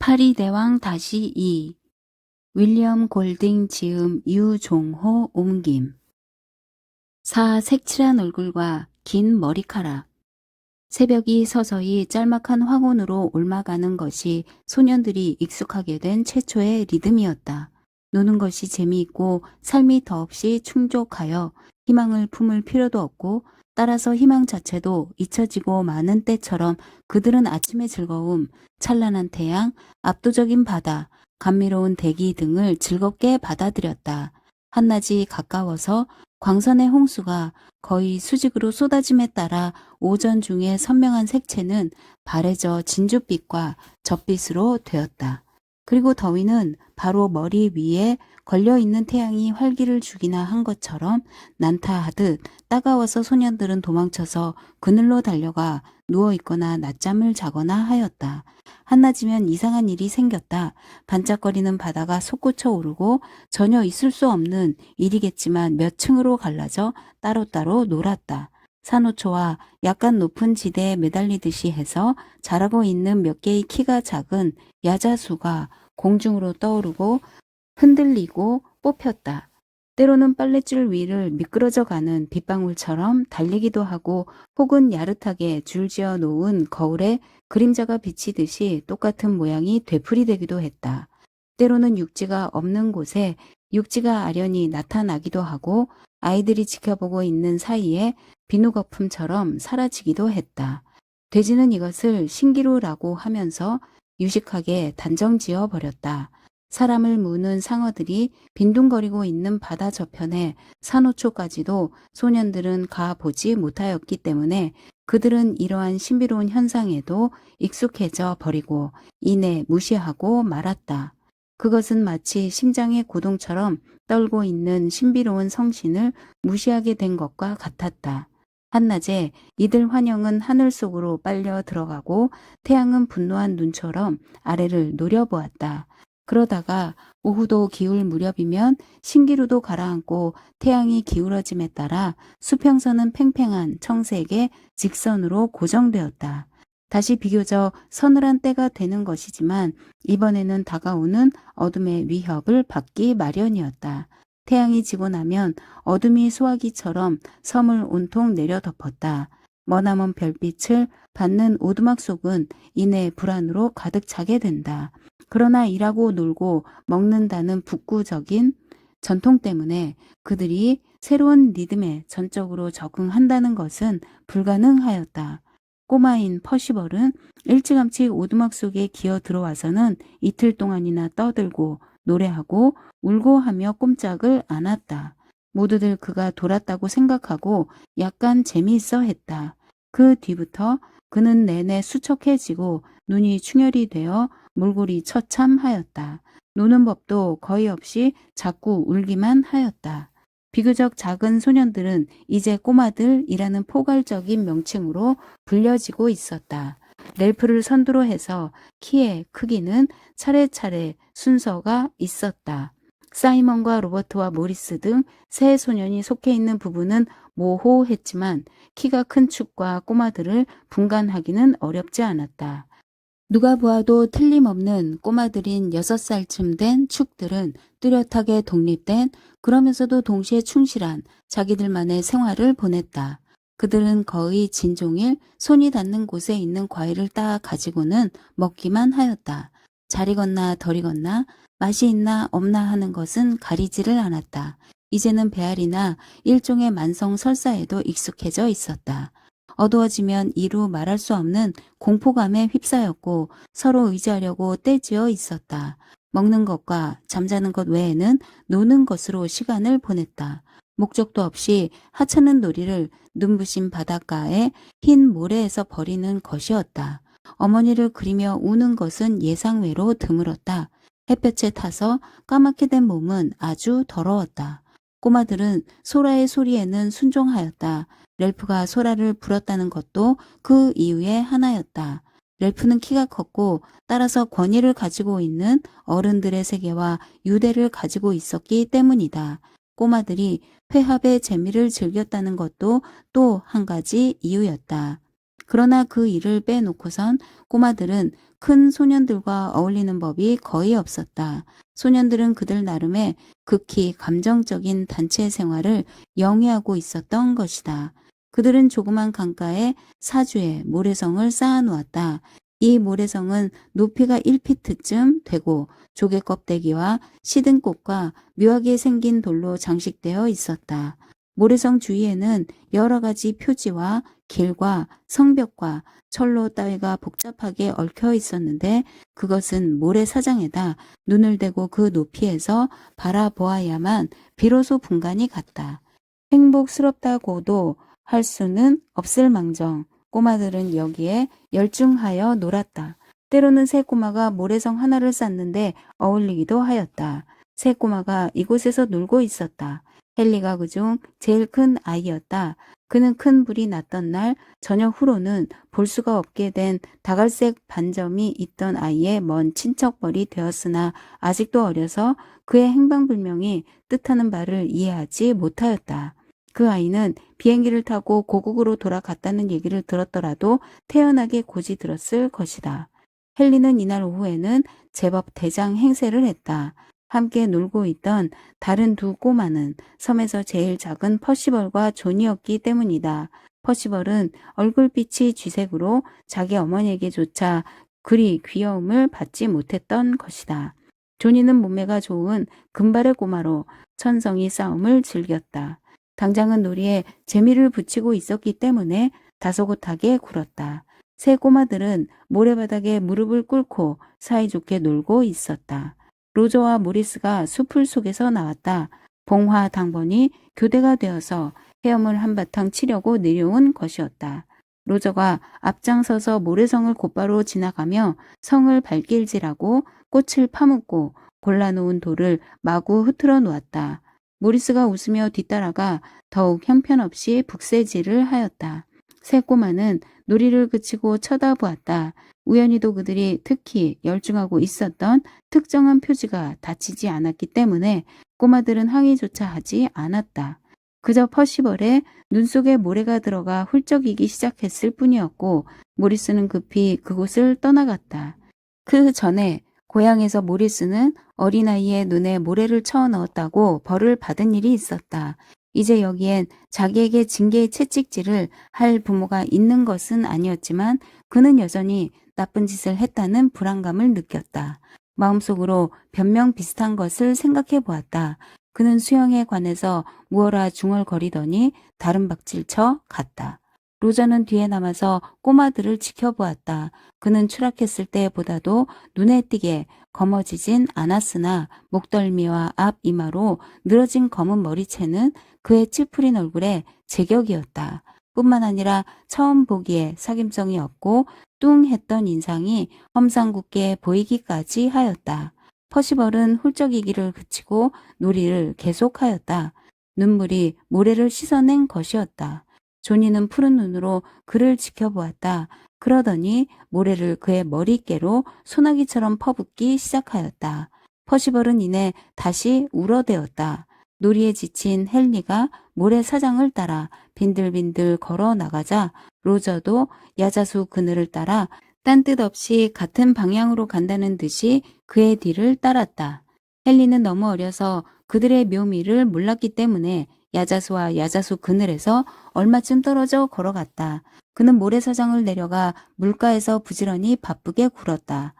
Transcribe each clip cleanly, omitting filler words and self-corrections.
파리대왕 다시 2 윌리엄 골딩 지음 유종호 옮김 4. 색칠한 얼굴과 긴 머리카락 새벽이 서서히 짤막한 황혼으로 옮아가는 것이 소년들이 익숙하게 된 최초의 리듬이었다. 노는 것이 재미있고 삶이 더없이 충족하여 희망을 품을 필요도 없고 따라서 희망 자체도 잊혀지고 마는 때처럼 그들은 아침의 즐거움, 찬란한 태양, 압도적인 바다, 감미로운 대기 등을 즐겁게 받아들였다. 한낮이 가까워서 광선의 홍수가 거의 수직으로 쏟아짐에 따라 오전 중에 선명한 색채는 바래져 진주빛과 젖빛으로 되었다. 그리고 더위는 바로 머리 위에 걸려있는 태양이 활기를 주기나 한 것처럼 난타하듯 따가워서 소년들은 도망쳐서 그늘로 달려가 누워있거나 낮잠을 자거나 하였다. 한낮이면 이상한 일이 생겼다. 반짝거리는 바다가 솟구쳐 오르고 전혀 있을 수 없는 일이겠지만 몇 층으로 갈라져 따로따로 놀았다. 산호초와 약간 높은 지대에 매달리듯이 해서 자라고 있는 몇 개의 키가 작은 야자수가 공중으로 떠오르고 흔들리고 뽑혔다. 때로는 빨랫줄 위를 미끄러져 가는 빗방울처럼 달리기도 하고 혹은 야릇하게 줄지어 놓은 거울에 그림자가 비치듯이 똑같은 모양이 되풀이되기도 했다. 때로는 육지가 없는 곳에 육지가 아련히 나타나기도 하고 아이들이 지켜보고 있는 사이에 비누거품처럼 사라지기도 했다. 돼지는 이것을 신기루라고 하면서 유식하게 단정지어 버렸다. 사람을 무는 상어들이 빈둥거리고 있는 바다 저편에 산호초까지도 소년들은 가보지 못하였기 때문에 그들은 이러한 신비로운 현상에도 익숙해져 버리고 이내 무시하고 말았다. 그것은 마치 심장의 고동처럼 떨고 있는 신비로운 성신을 무시하게 된 것과 같았다. 한낮에 이들 환영은 하늘 속으로 빨려 들어가고 태양은 분노한 눈처럼 아래를 노려보았다. 그러다가 오후도 기울 무렵이면 신기루도 가라앉고 태양이 기울어짐에 따라 수평선은 팽팽한 청색의 직선으로 고정되었다. 다시 비교적 서늘한 때가 되는 것이지만 이번에는 다가오는 어둠의 위협을 받기 마련이었다. 태양이 지고 나면 어둠이 소화기처럼 섬을 온통 내려 덮었다. 머나먼 별빛을 받는 오두막 속은 이내 불안으로 가득 차게 된다. 그러나 일하고 놀고 먹는다는 북구적인 전통 때문에 그들이 새로운 리듬에 전적으로 적응한다는 것은 불가능하였다. 꼬마인 퍼시벌은 일찌감치 오두막 속에 기어 들어와서는 이틀 동안이나 떠들고 노래하고 울고 하며 꼼짝을 않았다. 모두들 그가 돌았다고 생각하고 약간 재미있어 했다. 그 뒤부터 그는 내내 수척해지고 눈이 충혈이 되어 몰골이 처참하였다. 노는 법도 거의 없이 자꾸 울기만 하였다. 비교적 작은 소년들은 이제 꼬마들이라는 포괄적인 명칭으로 불려지고 있었다. 렐프를 선두로 해서 키의 크기는 차례차례 순서가 있었다. 사이먼과 로버트와 모리스 등 세 소년이 속해 있는 부부는 모호했지만 키가 큰 축과 꼬마들을 분간하기는 어렵지 않았다. 누가 보아도 틀림없는 꼬마들인 6살쯤 된 축들은 뚜렷하게 독립된 그러면서도 동시에 충실한 자기들만의 생활을 보냈다. 그들은 거의 진종일 손이 닿는 곳에 있는 과일을 따 가지고는 먹기만 하였다. 잘 익었나 덜 익었나 맛이 있나 없나 하는 것은 가리지를 않았다. 이제는 배앓이나 일종의 만성 설사에도 익숙해져 있었다. 어두워지면 이루 말할 수 없는 공포감에 휩싸였고 서로 의지하려고 떼지어 있었다. 먹는 것과 잠자는 것 외에는 노는 것으로 시간을 보냈다. 목적도 없이 하찮은 놀이를 눈부신 바닷가에 흰 모래에서 벌이는 것이었다. 어머니를 그리며 우는 것은 예상외로 드물었다. 햇볕에 타서 까맣게 된 몸은 아주 더러웠다. 꼬마들은 소라의 소리에는 순종하였다. 렐프가 소라를 불었다는 것도 그 이유의 하나였다. 렐프는 키가 컸고 따라서 권위를 가지고 있는 어른들의 세계와 유대를 가지고 있었기 때문이다. 꼬마들이 회합의 재미를 즐겼다는 것도 또 한 가지 이유였다. 그러나 그 일을 빼놓고선 꼬마들은 큰 소년들과 어울리는 법이 거의 없었다. 소년들은 그들 나름의 극히 감정적인 단체 생활을 영위하고 있었던 것이다. 그들은 조그만 강가에 사주에 모래성을 쌓아놓았다. 이 모래성은 높이가 1피트쯤 되고 조개 껍데기와 시든 꽃과 묘하게 생긴 돌로 장식되어 있었다. 모래성 주위에는 여러 가지 표지와 길과 성벽과 철로 따위가 복잡하게 얽혀 있었는데 그것은 모래사장에다 눈을 대고 그 높이에서 바라보아야만 비로소 분간이 갔다. 행복스럽다고도 할 수는 없을 망정 꼬마들은 여기에 열중하여 놀았다. 때로는 새 꼬마가 모래성 하나를 쌓는데 어울리기도 하였다. 새 꼬마가 이곳에서 놀고 있었다. 헨리가 그중 제일 큰 아이였다. 그는 큰 불이 났던 날 저녁 후로는 볼 수가 없게 된 다갈색 반점이 있던 아이의 먼 친척벌이 되었으나 아직도 어려서 그의 행방불명이 뜻하는 바를 이해하지 못하였다. 그 아이는 비행기를 타고 고국으로 돌아갔다는 얘기를 들었더라도 태연하게 고지 들었을 것이다. 헨리는 이날 오후에는 제법 대장 행세를 했다. 함께 놀고 있던 다른 두 꼬마는 섬에서 제일 작은 퍼시벌과 존이었기 때문이다. 퍼시벌은 얼굴빛이 쥐색으로 자기 어머니에게조차 그리 귀여움을 받지 못했던 것이다. 존이는 몸매가 좋은 금발의 꼬마로 천성이 싸움을 즐겼다. 당장은 놀이에 재미를 붙이고 있었기 때문에 다소곳하게 굴었다. 새 꼬마들은 모래바닥에 무릎을 꿇고 사이좋게 놀고 있었다. 로저와 모리스가 숲을 속에서 나왔다. 봉화 당번이 교대가 되어서 헤엄을 한바탕 치려고 내려온 것이었다. 로저가 앞장서서 모래성을 곧바로 지나가며 성을 발길질하고 꽃을 파묻고 골라놓은 돌을 마구 흐트러 놓았다. 모리스가 웃으며 뒤따라가 더욱 형편없이 북새질을 하였다. 새 꼬마는 놀이를 그치고 쳐다보았다. 우연히도 그들이 특히 열중하고 있었던 특정한 표지가 닫히지 않았기 때문에 꼬마들은 항의조차 하지 않았다. 그저 퍼시벌의 눈 속에 모래가 들어가 훌쩍이기 시작했을 뿐이었고 모리스는 급히 그곳을 떠나갔다. 그 전에 고향에서 모리스는 어린아이의 눈에 모래를 쳐 넣었다고 벌을 받은 일이 있었다. 이제 여기엔 자기에게 징계의 채찍질을 할 부모가 있는 것은 아니었지만 그는 여전히 나쁜 짓을 했다는 불안감을 느꼈다. 마음속으로 변명 비슷한 것을 생각해 보았다. 그는 수영에 관해서 무어라 중얼거리더니 다른 박질쳐 갔다. 로저는 뒤에 남아서 꼬마들을 지켜보았다. 그는 추락했을 때보다도 눈에 띄게 검어지진 않았으나 목덜미와 앞 이마로 늘어진 검은 머리채는 그의 찌푸린 얼굴에 제격이었다. 뿐만 아니라 처음 보기에 사김성이 없고 뚱했던 인상이 험상궂게 보이기까지 하였다. 퍼시벌은 훌쩍이기를 그치고 놀이를 계속하였다. 눈물이 모래를 씻어낸 것이었다. 조니는 푸른 눈으로 그를 지켜보았다. 그러더니 모래를 그의 머리께로 소나기처럼 퍼붓기 시작하였다. 퍼시벌은 이내 다시 울어대었다. 놀이에 지친 헨리가 모래사장을 따라 빈들빈들 걸어 나가자 로저도 야자수 그늘을 따라 딴 뜻 없이 같은 방향으로 간다는 듯이 그의 뒤를 따랐다. 헨리는 너무 어려서 그들의 묘미를 몰랐기 때문에 야자수와 야자수 그늘에서 얼마쯤 떨어져 걸어갔다. 그는 모래사장을 내려가 물가에서 부지런히 바쁘게 굴었다.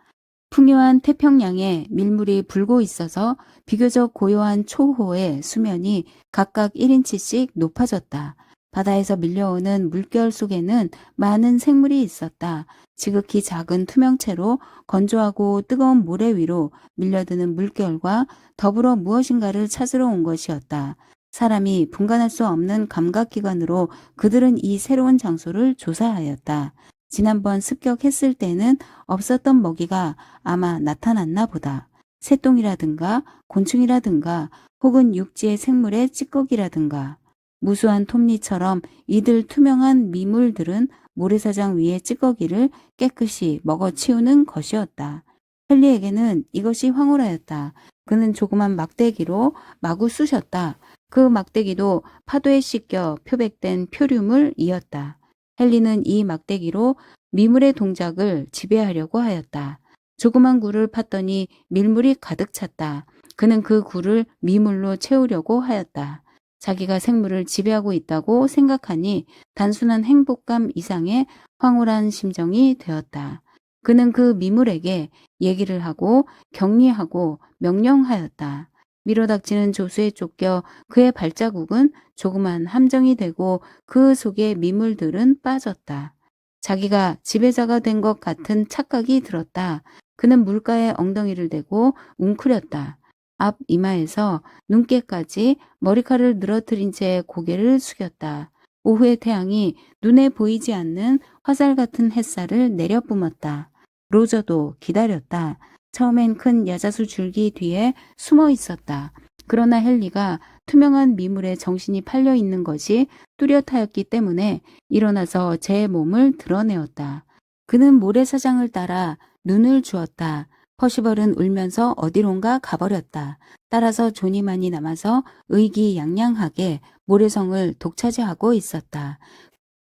풍요한 태평양에 밀물이 불고 있어서 비교적 고요한 초호의 수면이 각각 1인치씩 높아졌다. 바다에서 밀려오는 물결 속에는 많은 생물이 있었다. 지극히 작은 투명체로 건조하고 뜨거운 모래 위로 밀려드는 물결과 더불어 무엇인가를 찾으러 온 것이었다. 사람이 분간할 수 없는 감각기관으로 그들은 이 새로운 장소를 조사하였다. 지난번 습격했을 때는 없었던 먹이가 아마 나타났나 보다. 새똥이라든가 곤충이라든가 혹은 육지의 생물의 찌꺼기라든가. 무수한 톱니처럼 이들 투명한 미물들은 모래사장 위의 찌꺼기를 깨끗이 먹어치우는 것이었다. 헨리에게는 이것이 황홀하였다. 그는 조그만 막대기로 마구 쑤셨다. 그 막대기도 파도에 씻겨 표백된 표류물 이었다. 헨리는 이 막대기로 미물의 동작을 지배하려고 하였다. 조그만 굴을 팠더니 밀물이 가득 찼다. 그는 그 굴을 미물로 채우려고 하였다. 자기가 생물을 지배하고 있다고 생각하니 단순한 행복감 이상의 황홀한 심정이 되었다. 그는 그 미물에게 얘기를 하고 격리하고 명령하였다. 밀어닥치는 조수에 쫓겨 그의 발자국은 조그만 함정이 되고 그 속에 미물들은 빠졌다. 자기가 지배자가 된 것 같은 착각이 들었다. 그는 물가에 엉덩이를 대고 웅크렸다. 앞 이마에서 눈께까지 머리카락을 늘어뜨린 채 고개를 숙였다. 오후의 태양이 눈에 보이지 않는 화살 같은 햇살을 내려뿜었다. 로저도 기다렸다. 처음엔 큰 야자수 줄기 뒤에 숨어 있었다. 그러나 헨리가 투명한 미물에 정신이 팔려 있는 것이 뚜렷하였기 때문에 일어나서 제 몸을 드러내었다. 그는 모래사장을 따라 눈을 주었다. 퍼시벌은 울면서 어디론가 가버렸다. 따라서 조니만이 남아서 의기양양하게 모래성을 독차지하고 있었다.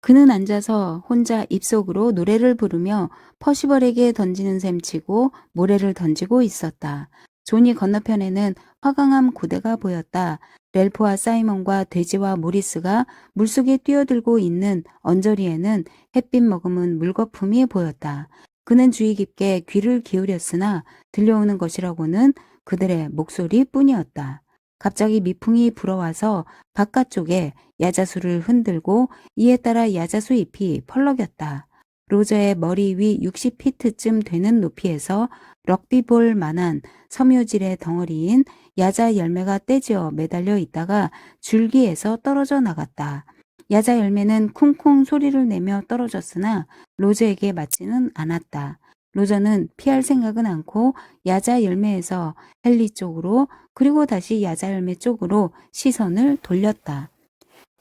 그는 앉아서 혼자 입속으로 노래를 부르며 퍼시벌에게 던지는 셈치고 모래를 던지고 있었다. 조니 건너편에는 화강암 고대가 보였다. 렐프와 사이먼과 돼지와 모리스가 물속에 뛰어들고 있는 언저리에는 햇빛 머금은 물거품이 보였다. 그는 주의 깊게 귀를 기울였으나 들려오는 것이라고는 그들의 목소리뿐이었다. 갑자기 미풍이 불어와서 바깥쪽에 야자수를 흔들고 이에 따라 야자수 잎이 펄럭였다. 로저의 머리 위 60피트쯤 되는 높이에서 럭비볼 만한 섬유질의 덩어리인 야자 열매가 떼지어 매달려 있다가 줄기에서 떨어져 나갔다. 야자 열매는 쿵쿵 소리를 내며 떨어졌으나 로저에게 맞지는 않았다. 로저는 피할 생각은 않고 야자 열매에서 헨리 쪽으로 그리고 다시 야자 열매 쪽으로 시선을 돌렸다.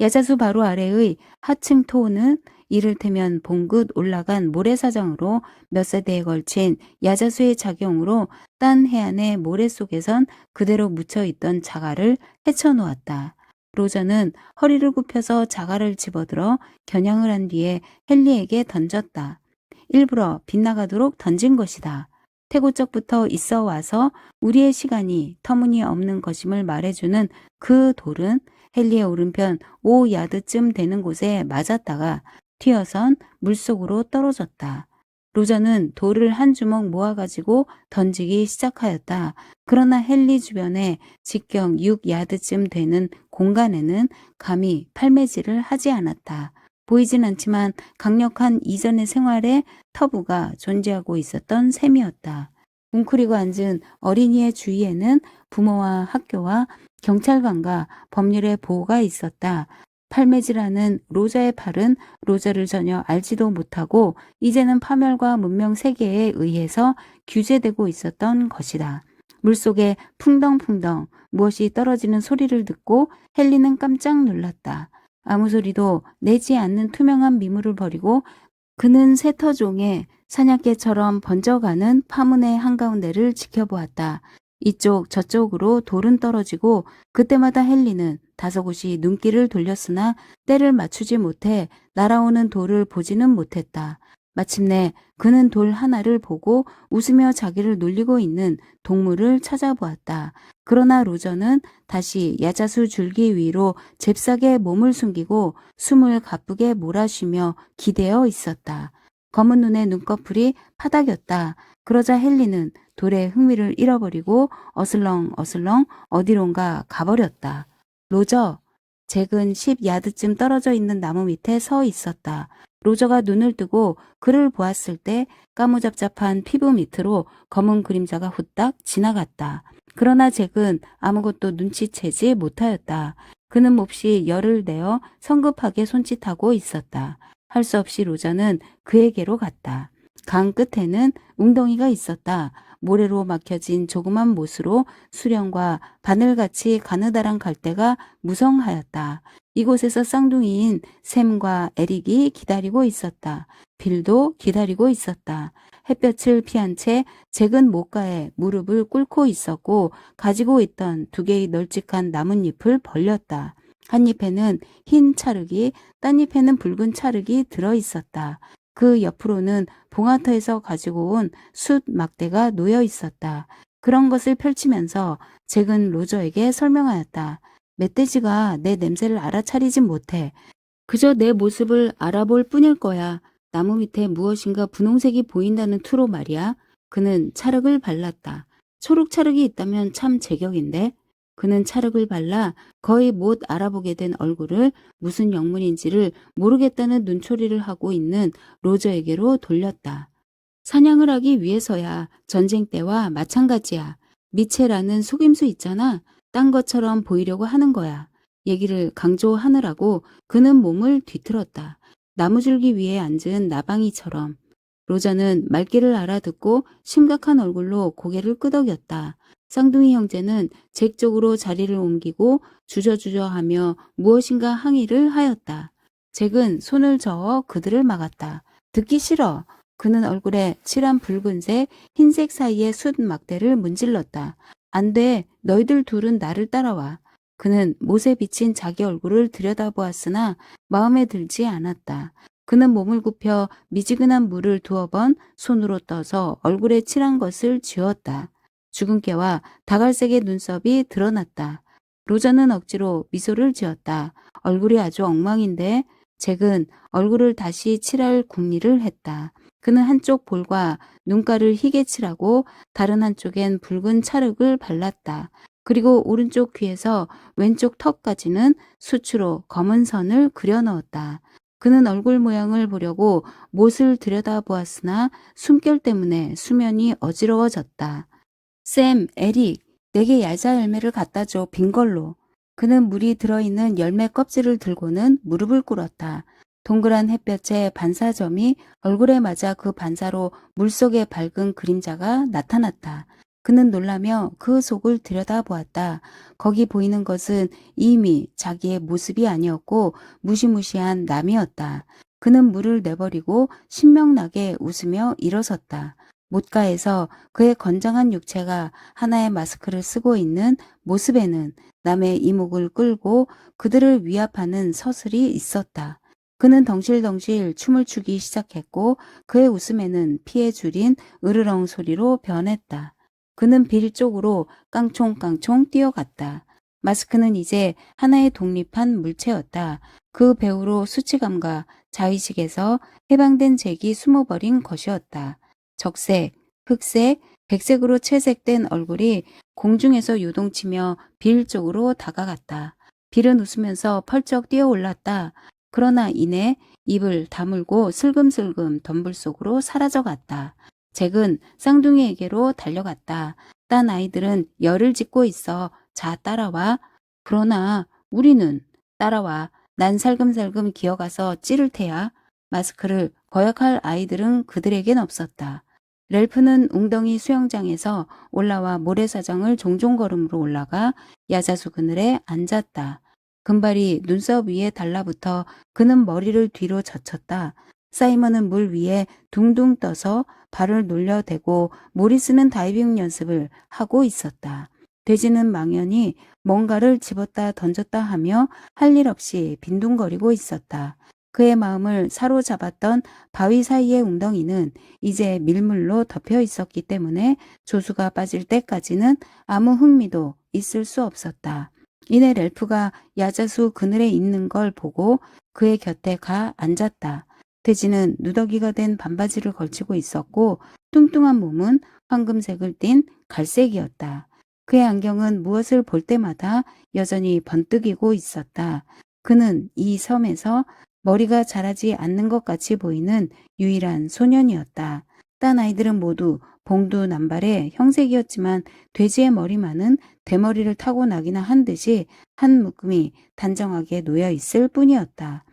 야자수 바로 아래의 하층 토우는 이를테면 봉긋 올라간 모래사장으로 몇 세대에 걸친 야자수의 작용으로 딴 해안의 모래 속에선 그대로 묻혀있던 자갈을 헤쳐놓았다. 로저는 허리를 굽혀서 자갈을 집어들어 겨냥을 한 뒤에 헨리에게 던졌다. 일부러 빗나가도록 던진 것이다. 태고적부터 있어 와서 우리의 시간이 터무니없는 것임을 말해주는 그 돌은 헨리의 오른편 5야드쯤 되는 곳에 맞았다가 튀어선 물속으로 떨어졌다. 로저는 돌을 한 주먹 모아가지고 던지기 시작하였다. 그러나 헨리 주변에 직경 6야드쯤 되는 공간에는 감히 팔매질을 하지 않았다. 보이진 않지만 강력한 이전의 생활의 터부가 존재하고 있었던 셈이었다. 웅크리고 앉은 어린이의 주위에는 부모와 학교와 경찰관과 법률의 보호가 있었다. 팔매질하는 로저의 팔은 로저를 전혀 알지도 못하고 이제는 파멸과 문명 세계에 의해서 규제되고 있었던 것이다. 물속에 풍덩풍덩 무엇이 떨어지는 소리를 듣고 헨리는 깜짝 놀랐다. 아무 소리도 내지 않는 투명한 미물을 버리고 그는 새터종의 사냥개처럼 번져가는 파문의 한가운데를 지켜보았다. 이쪽 저쪽으로 돌은 떨어지고 그때마다 헨리는 다소곳이 눈길을 돌렸으나 때를 맞추지 못해 날아오는 돌을 보지는 못했다. 마침내 그는 돌 하나를 보고 웃으며 자기를 놀리고 있는 동물을 찾아보았다. 그러나 로저는 다시 야자수 줄기 위로 잽싸게 몸을 숨기고 숨을 가쁘게 몰아쉬며 기대어 있었다. 검은 눈에 눈꺼풀이 파닥였다. 그러자 헨리는 돌에 흥미를 잃어버리고 어슬렁어슬렁 어디론가 가버렸다. 로저, 잭은 10야드쯤 떨어져 있는 나무 밑에 서 있었다. 로저가 눈을 뜨고 그를 보았을 때 까무잡잡한 피부 밑으로 검은 그림자가 후딱 지나갔다. 그러나 잭은 아무것도 눈치채지 못하였다. 그는 몹시 열을 내어 성급하게 손짓하고 있었다. 할 수 없이 로저는 그에게로 갔다. 강 끝에는 웅덩이가 있었다. 모래로 막혀진 조그만 못으로 수령과 바늘같이 가느다란 갈대가 무성하였다. 이곳에서 쌍둥이인 샘과 에릭이 기다리고 있었다. 빌도 기다리고 있었다. 햇볕을 피한 채 잭은 못가에 무릎을 꿇고 있었고 가지고 있던 두 개의 널찍한 나뭇잎을 벌렸다. 한 잎에는 흰 찰흙이, 딴 잎에는 붉은 찰흙이 들어있었다. 그 옆으로는 봉화터에서 가지고 온 숯 막대가 놓여 있었다. 그런 것을 펼치면서 잭은 로저에게 설명하였다. 멧돼지가 내 냄새를 알아차리진 못해. 그저 내 모습을 알아볼 뿐일 거야. 나무 밑에 무엇인가 분홍색이 보인다는 투로 말이야. 그는 찰흙을 발랐다. 초록 찰흙이 있다면 참 제격인데. 그는 찰흙을 발라 거의 못 알아보게 된 얼굴을 무슨 영문인지를 모르겠다는 눈초리를 하고 있는 로저에게로 돌렸다. 사냥을 하기 위해서야. 전쟁 때와 마찬가지야. 미체라는 속임수 있잖아. 딴 것처럼 보이려고 하는 거야. 얘기를 강조하느라고 그는 몸을 뒤틀었다. 나무줄기 위에 앉은 나방이처럼. 로저는 말귀를 알아듣고 심각한 얼굴로 고개를 끄덕였다. 쌍둥이 형제는 잭 쪽으로 자리를 옮기고 주저주저하며 무엇인가 항의를 하였다. 잭은 손을 저어 그들을 막았다. 듣기 싫어. 그는 얼굴에 칠한 붉은색, 흰색 사이의 숯 막대를 문질렀다. 안 돼. 너희들 둘은 나를 따라와. 그는 못에 비친 자기 얼굴을 들여다보았으나 마음에 들지 않았다. 그는 몸을 굽혀 미지근한 물을 두어 번 손으로 떠서 얼굴에 칠한 것을 지웠다. 주근깨와 다갈색의 눈썹이 드러났다. 로저는 억지로 미소를 지었다. 얼굴이 아주 엉망인데. 잭은 얼굴을 다시 칠할 궁리를 했다. 그는 한쪽 볼과 눈가를 희게 칠하고 다른 한쪽엔 붉은 찰흙을 발랐다. 그리고 오른쪽 귀에서 왼쪽 턱까지는 수치로 검은 선을 그려 넣었다. 그는 얼굴 모양을 보려고 못을 들여다보았으나 숨결 때문에 수면이 어지러워졌다. 샘, 에릭, 내게 야자 열매를 갖다 줘, 빈 걸로. 그는 물이 들어있는 열매 껍질을 들고는 무릎을 꿇었다. 동그란 햇볕의 반사점이 얼굴에 맞아 그 반사로 물속에 밝은 그림자가 나타났다. 그는 놀라며 그 속을 들여다보았다. 거기 보이는 것은 이미 자기의 모습이 아니었고 무시무시한 남이었다. 그는 물을 내버리고 신명나게 웃으며 일어섰다. 못가에서 그의 건장한 육체가 하나의 마스크를 쓰고 있는 모습에는 남의 이목을 끌고 그들을 위압하는 서슬이 있었다. 그는 덩실덩실 춤을 추기 시작했고 그의 웃음에는 피에 줄인 으르렁 소리로 변했다. 그는 빌 쪽으로 깡총깡총 뛰어갔다. 마스크는 이제 하나의 독립한 물체였다. 그 배후로 수치감과 자의식에서 해방된 잭이 숨어버린 것이었다. 적색, 흑색, 백색으로 채색된 얼굴이 공중에서 요동치며 빌 쪽으로 다가갔다. 빌은 웃으면서 펄쩍 뛰어올랐다. 그러나 이내 입을 다물고 슬금슬금 덤불 속으로 사라져갔다. 잭은 쌍둥이에게로 달려갔다. 딴 아이들은 열을 짓고 있어. 자, 따라와. 그러나 우리는 따라와. 난 살금살금 기어가서 찌를 테야. 마스크를 거역할 아이들은 그들에겐 없었다. 렐프는 웅덩이 수영장에서 올라와 모래사장을 종종 걸음으로 올라가 야자수 그늘에 앉았다. 금발이 눈썹 위에 달라붙어 그는 머리를 뒤로 젖혔다. 사이먼은 물 위에 둥둥 떠서 발을 놀려대고 모리스는 다이빙 연습을 하고 있었다. 돼지는 망연히 뭔가를 집었다 던졌다 하며 할 일 없이 빈둥거리고 있었다. 그의 마음을 사로잡았던 바위 사이의 웅덩이는 이제 밀물로 덮여 있었기 때문에 조수가 빠질 때까지는 아무 흥미도 있을 수 없었다. 이내 렐프가 야자수 그늘에 있는 걸 보고 그의 곁에 가 앉았다. 돼지는 누더기가 된 반바지를 걸치고 있었고 뚱뚱한 몸은 황금색을 띤 갈색이었다. 그의 안경은 무엇을 볼 때마다 여전히 번뜩이고 있었다. 그는 이 섬에서 머리가 자라지 않는 것 같이 보이는 유일한 소년이었다. 딴 아이들은 모두 봉두 남발의 형색이었지만 돼지의 머리만은 대머리를 타고나기나 한 듯이 한 묶음이 단정하게 놓여 있을 뿐이었다.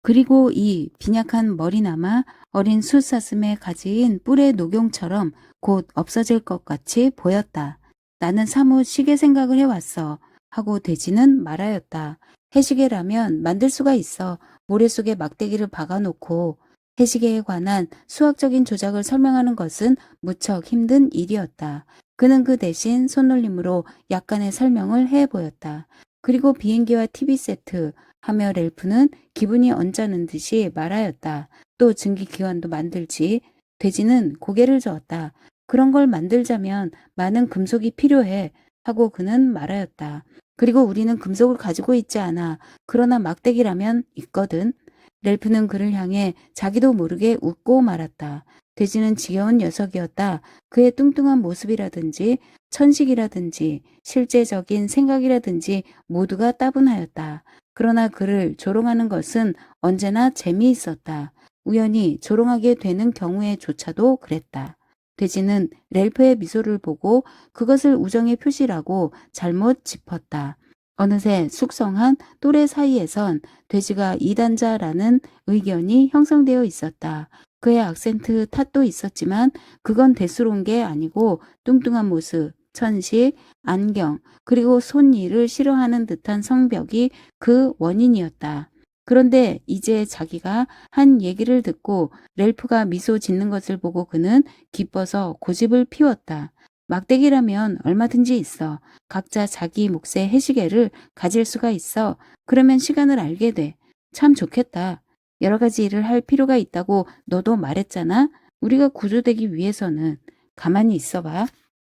그리고 이 빈약한 머리나마 어린 숫사슴에 가지인 뿔의 녹용처럼 곧 없어질 것 같이 보였다. 나는 사뭇 시계 생각을 해왔어. 하고 돼지는 말하였다. 해시계라면 만들 수가 있어. 모래 속에 막대기를 박아놓고. 해시계에 관한 수학적인 조작을 설명하는 것은 무척 힘든 일이었다. 그는 그 대신 손놀림으로 약간의 설명을 해 보였다. 그리고 비행기와 TV 세트 하며 랠프는 기분이 언짢은 듯이 말하였다. 또 증기기관도 만들지. 돼지는 고개를 저었다. 그런 걸 만들자면 많은 금속이 필요해 하고 그는 말하였다. 그리고 우리는 금속을 가지고 있지 않아. 그러나 막대기라면 있거든. 랠프는 그를 향해 자기도 모르게 웃고 말았다. 돼지는 지겨운 녀석이었다. 그의 뚱뚱한 모습이라든지 천식이라든지 실제적인 생각이라든지 모두가 따분하였다. 그러나 그를 조롱하는 것은 언제나 재미있었다. 우연히 조롱하게 되는 경우에조차도 그랬다. 돼지는 랠프의 미소를 보고 그것을 우정의 표시라고 잘못 짚었다. 어느새 숙성한 또래 사이에선 돼지가 이단자라는 의견이 형성되어 있었다. 그의 악센트 탓도 있었지만 그건 대수로운 게 아니고 뚱뚱한 모습, 천식, 안경, 그리고 손일을 싫어하는 듯한 성벽이 그 원인이었다. 그런데 이제 자기가 한 얘기를 듣고 랠프가 미소 짓는 것을 보고 그는 기뻐서 고집을 피웠다. 막대기라면 얼마든지 있어. 각자 자기 몫의 해시계를 가질 수가 있어. 그러면 시간을 알게 돼. 참 좋겠다. 여러 가지 일을 할 필요가 있다고 너도 말했잖아. 우리가 구조되기 위해서는 가만히 있어봐.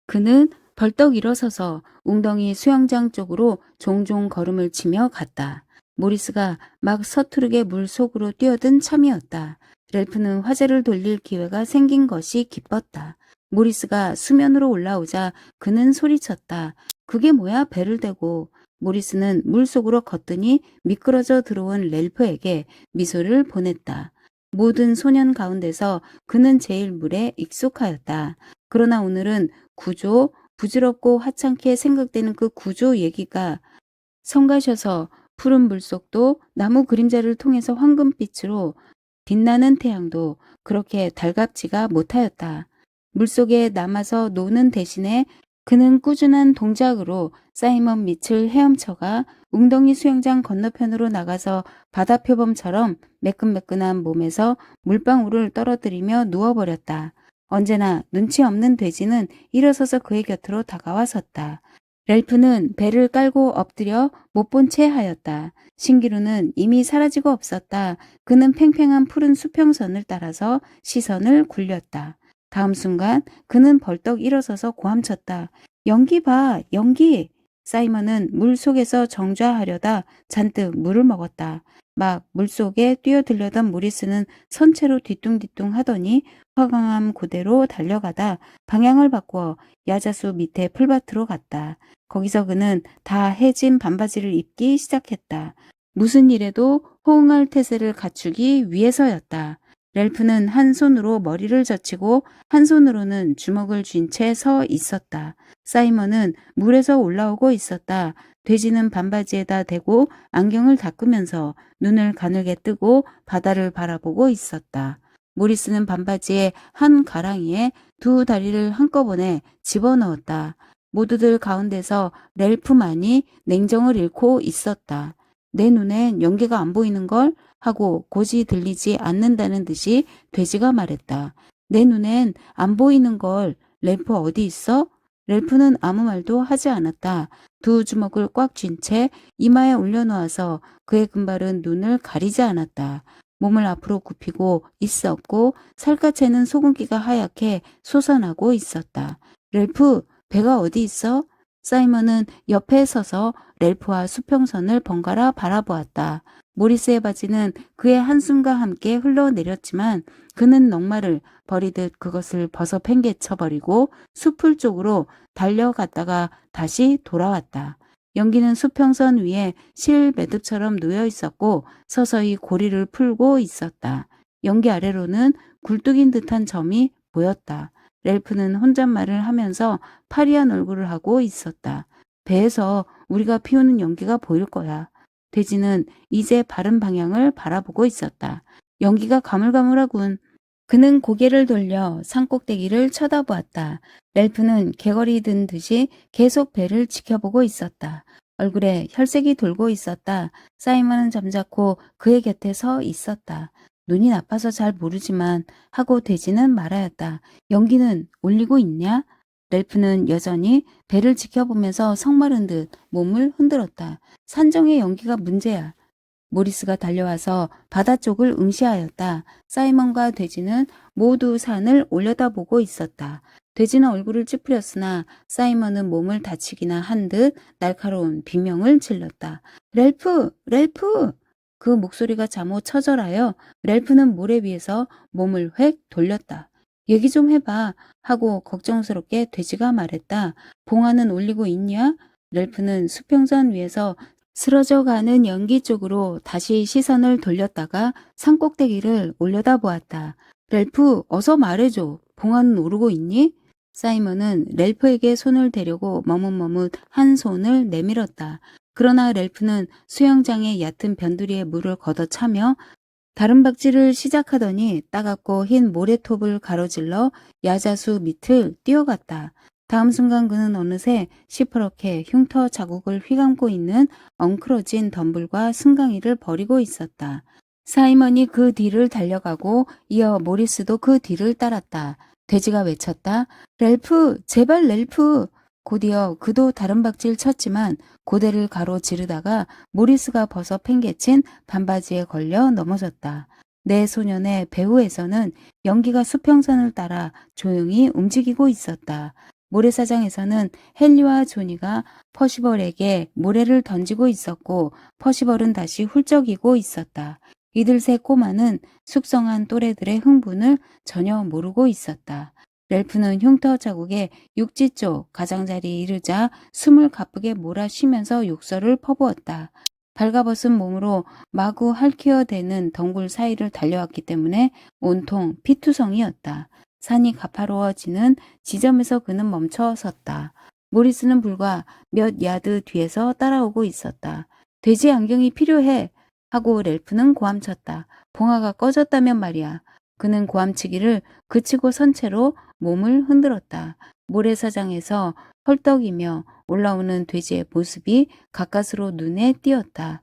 그는 벌떡 일어서서 웅덩이 수영장 쪽으로 종종 걸음을 치며 갔다. 모리스가 막 서투르게 물 속으로 뛰어든 참이었다. 랠프는 화제를 돌릴 기회가 생긴 것이 기뻤다. 모리스가 수면으로 올라오자 그는 소리쳤다. 그게 뭐야? 배를 대고. 모리스는 물속으로 걷더니 미끄러져 들어온 랠프에게 미소를 보냈다. 모든 소년 가운데서 그는 제일 물에 익숙하였다. 그러나 오늘은 구조, 부질없고 하찮게 생각되는 그 구조 얘기가 성가셔서 푸른 물속도 나무 그림자를 통해서 황금빛으로 빛나는 태양도 그렇게 달갑지가 못하였다. 물속에 남아서 노는 대신에 그는 꾸준한 동작으로 사이먼 밑을 헤엄쳐가 웅덩이 수영장 건너편으로 나가서 바다 표범처럼 매끈매끈한 몸에서 물방울을 떨어뜨리며 누워버렸다. 언제나 눈치 없는 돼지는 일어서서 그의 곁으로 다가와 섰다. 랠프는 배를 깔고 엎드려 못 본 채 하였다. 신기루는 이미 사라지고 없었다. 그는 팽팽한 푸른 수평선을 따라서 시선을 굴렸다. 다음 순간 그는 벌떡 일어서서 고함쳤다. 연기 봐, 연기! 사이먼은 물속에서 정좌하려다 잔뜩 물을 먹었다. 막 물속에 뛰어들려던 모리스는 선체로 뒤뚱뒤뚱 하더니 화강암 고대로 달려가다 방향을 바꾸어 야자수 밑에 풀밭으로 갔다. 거기서 그는 다 해진 반바지를 입기 시작했다. 무슨 일에도 호응할 태세를 갖추기 위해서였다. 랠프는 한 손으로 머리를 젖히고 한 손으로는 주먹을 쥔 채 서 있었다. 사이먼은 물에서 올라오고 있었다. 돼지는 반바지에다 대고 안경을 닦으면서 눈을 가늘게 뜨고 바다를 바라보고 있었다. 모리스는 반바지의 한 가랑이에 두 다리를 한꺼번에 집어넣었다. 모두들 가운데서 랠프만이 냉정을 잃고 있었다. 내 눈엔 연기가 안 보이는걸? 하고 곧이 들리지 않는다는 듯이 돼지가 말했다. 내 눈엔 안 보이는 걸. 랠프 어디 있어? 랠프는 아무 말도 하지 않았다. 두 주먹을 꽉 쥔 채 이마에 올려놓아서 그의 금발은 눈을 가리지 않았다. 몸을 앞으로 굽히고 있었고 살갗에는 소금기가 하얗게 솟아나고 있었다. 랠프, 배가 어디 있어? 사이먼은 옆에 서서 랠프와 수평선을 번갈아 바라보았다. 모리스의 바지는 그의 한숨과 함께 흘러내렸지만 그는 넉마를 버리듯 그것을 벗어 팽개쳐버리고 수풀 쪽으로 달려갔다가 다시 돌아왔다. 연기는 수평선 위에 실 매듭처럼 놓여 있었고 서서히 고리를 풀고 있었다. 연기 아래로는 굴뚝인 듯한 점이 보였다. 랠프는 혼잣말을 하면서 파리한 얼굴을 하고 있었다. 배에서 우리가 피우는 연기가 보일 거야. 돼지는 이제 바른 방향을 바라보고 있었다. 연기가 가물가물하군. 그는 고개를 돌려 산꼭대기를 쳐다보았다. 랠프는 개걸이 든 듯이 계속 배를 지켜보고 있었다. 얼굴에 혈색이 돌고 있었다. 사이먼은 잠자코 그의 곁에 서 있었다. 눈이 나빠서 잘 모르지만 하고 돼지는 말하였다. 연기는 올리고 있냐? 렐프는 여전히 배를 지켜보면서 성마른 듯 몸을 흔들었다. 산정의 연기가 문제야. 모리스가 달려와서 바다 쪽을 응시하였다. 사이먼과 돼지는 모두 산을 올려다보고 있었다. 돼지는 얼굴을 찌푸렸으나 사이먼은 몸을 다치기나 한 듯 날카로운 비명을 질렀다. 렐프! 렐프! 그 목소리가 잠옷 처절하여 렐프는 모래 위에서 몸을 획 돌렸다. 얘기 좀 해봐 하고 걱정스럽게 돼지가 말했다. 봉화는 올리고 있냐? 렐프는 수평선 위에서 쓰러져가는 연기 쪽으로 다시 시선을 돌렸다가 산꼭대기를 올려다보았다. 렐프, 어서 말해줘. 봉화는 오르고 있니? 사이먼은 렐프에게 손을 대려고 머뭇머뭇 한 손을 내밀었다. 그러나 렐프는 수영장의 얕은 변두리에 물을 걷어차며 다른 박질을 시작하더니 따갑고 흰 모래톱을 가로질러 야자수 밑을 뛰어갔다. 다음 순간 그는 어느새 시퍼렇게 흉터 자국을 휘감고 있는 엉클어진 덤불과 승강이를 버리고 있었다. 사이먼이 그 뒤를 달려가고 이어 모리스도 그 뒤를 따랐다. 돼지가 외쳤다. 렐프! 제발 렐프! 곧이어 그도 다른 박질 쳤지만 고대를 가로지르다가 모리스가 벗어 팽개친 반바지에 걸려 넘어졌다. 내 소년의 배후에서는 연기가 수평선을 따라 조용히 움직이고 있었다. 모래사장에서는 헨리와 조니가 퍼시벌에게 모래를 던지고 있었고 퍼시벌은 다시 훌쩍이고 있었다. 이들 세 꼬마는 숙성한 또래들의 흥분을 전혀 모르고 있었다. 렐프는 흉터 자국에 육지 쪽 가장자리에 이르자 숨을 가쁘게 몰아쉬면서 욕설을 퍼부었다. 발가벗은 몸으로 마구 할퀴어대는 덩굴 사이를 달려왔기 때문에 온통 피투성이었다. 산이 가파로워지는 지점에서 그는 멈춰 섰다. 모리스는 불과 몇 야드 뒤에서 따라오고 있었다. 돼지 안경이 필요해 하고 렐프는 고함쳤다. 봉화가 꺼졌다면 말이야. 그는 고함치기를 그치고 선 채로 몸을 흔들었다. 모래사장에서 헐떡이며 올라오는 돼지의 모습이 가까스로 눈에 띄었다.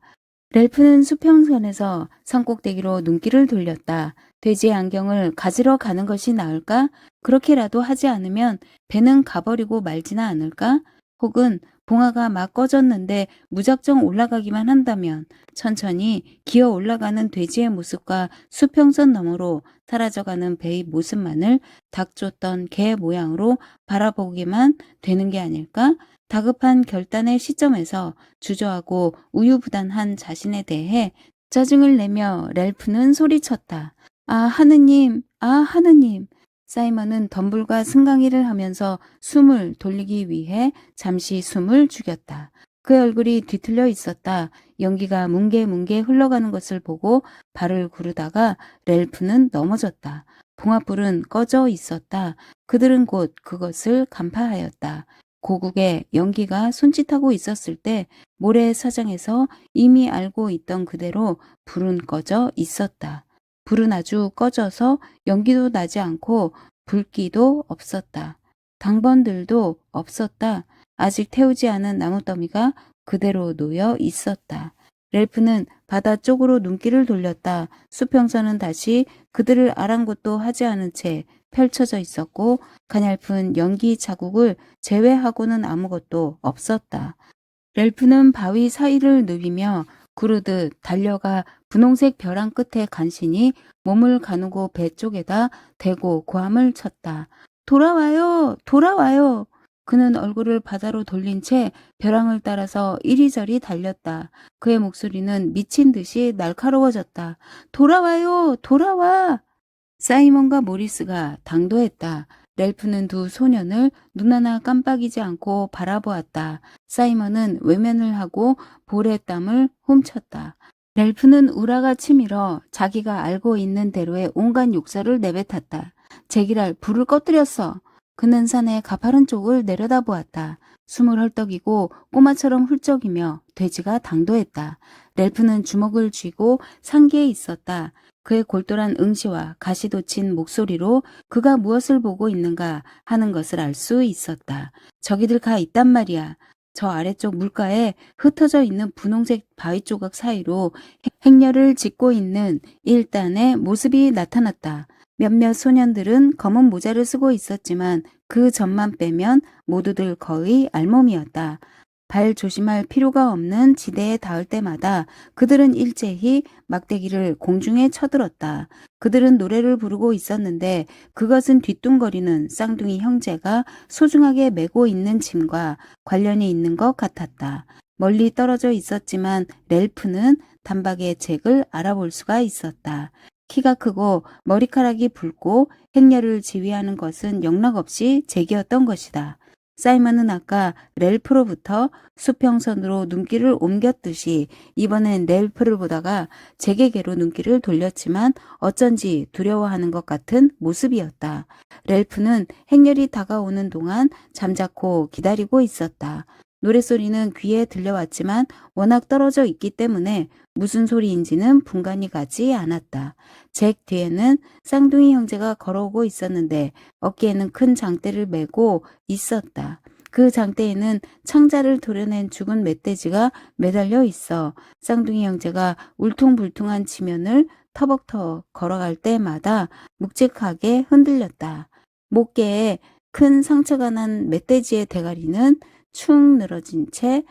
렐프는 수평선에서 산꼭대기로 눈길을 돌렸다. 돼지의 안경을 가지러 가는 것이 나을까? 그렇게라도 하지 않으면 배는 가버리고 말지나 않을까? 혹은 봉화가 막 꺼졌는데 무작정 올라가기만 한다면 천천히 기어 올라가는 돼지의 모습과 수평선 너머로 사라져가는 배의 모습만을 닥쳤던 개 모양으로 바라보기만 되는 게 아닐까? 다급한 결단의 시점에서 주저하고 우유부단한 자신에 대해 짜증을 내며 렐프는 소리쳤다. 아, 하느님, 아, 하느님. 사이먼은 덤불과 승강이를 하면서 숨을 돌리기 위해 잠시 숨을 죽였다. 그의 얼굴이 뒤틀려 있었다. 연기가 뭉게뭉게 흘러가는 것을 보고 발을 구르다가 렐프는 넘어졌다. 봉화불은 꺼져 있었다. 그들은 곧 그것을 간파하였다. 고국에 연기가 손짓하고 있었을 때 모래사장에서 이미 알고 있던 그대로 불은 꺼져 있었다. 불은 아주 꺼져서 연기도 나지 않고 불기도 없었다. 당번들도 없었다. 아직 태우지 않은 나무더미가 그대로 놓여 있었다. 렐프는 바다 쪽으로 눈길을 돌렸다. 수평선은 다시 그들을 아랑곳도 하지 않은 채 펼쳐져 있었고 가냘픈 연기 자국을 제외하고는 아무것도 없었다. 렐프는 바위 사이를 누비며 구르듯 달려가 분홍색 벼랑 끝에 간신히 몸을 가누고 배 쪽에다 대고 고함을 쳤다. 돌아와요! 돌아와요! 그는 얼굴을 바다로 돌린 채 벼랑을 따라서 이리저리 달렸다. 그의 목소리는 미친 듯이 날카로워졌다. 돌아와요! 돌아와! 사이먼과 모리스가 당도했다. 렐프는 두 소년을 눈 하나 깜빡이지 않고 바라보았다. 사이먼은 외면을 하고 볼의 땀을 훔쳤다. 렐프는 우라가 치밀어 자기가 알고 있는 대로의 온갖 욕설을 내뱉었다. 제기랄 불을 꺼뜨렸어. 그는 산의 가파른 쪽을 내려다보았다. 숨을 헐떡이고 꼬마처럼 훌쩍이며 돼지가 당도했다. 렐프는 주먹을 쥐고 상기에 있었다. 그의 골똘한 응시와 가시돋친 목소리로 그가 무엇을 보고 있는가 하는 것을 알 수 있었다. 저기들 가 있단 말이야. 저 아래쪽 물가에 흩어져 있는 분홍색 바위 조각 사이로 행렬을 짓고 있는 일단의 모습이 나타났다. 몇몇 소년들은 검은 모자를 쓰고 있었지만 그 점만 빼면 모두들 거의 알몸이었다. 발 조심할 필요가 없는 지대에 닿을 때마다 그들은 일제히 막대기를 공중에 쳐들었다. 그들은 노래를 부르고 있었는데 그것은 뒤뚱거리는 쌍둥이 형제가 소중하게 메고 있는 짐과 관련이 있는 것 같았다. 멀리 떨어져 있었지만 렐프는 단박에 잭을 알아볼 수가 있었다. 키가 크고 머리카락이 붉고 행렬을 지휘하는 것은 영락없이 잭이었던 것이다. 사이먼은 아까 렐프로부터 수평선으로 눈길을 옮겼듯이 이번엔 렐프를 보다가 잭에게로 눈길을 돌렸지만 어쩐지 두려워하는 것 같은 모습이었다. 렐프는 행렬이 다가오는 동안 잠자코 기다리고 있었다. 노랫소리는 귀에 들려왔지만 워낙 떨어져 있기 때문에 무슨 소리인지는 분간이 가지 않았다. 잭 뒤에는 쌍둥이 형제가 걸어오고 있었는데 어깨에는 큰 장대를 메고 있었다. 그 장대에는 창자를 도려낸 죽은 멧돼지가 매달려 있어 쌍둥이 형제가 울퉁불퉁한 지면을 터벅터벅 걸어갈 때마다 묵직하게 흔들렸다. 목계에 큰 상처가 난 멧돼지의 대가리는 축 늘어진 채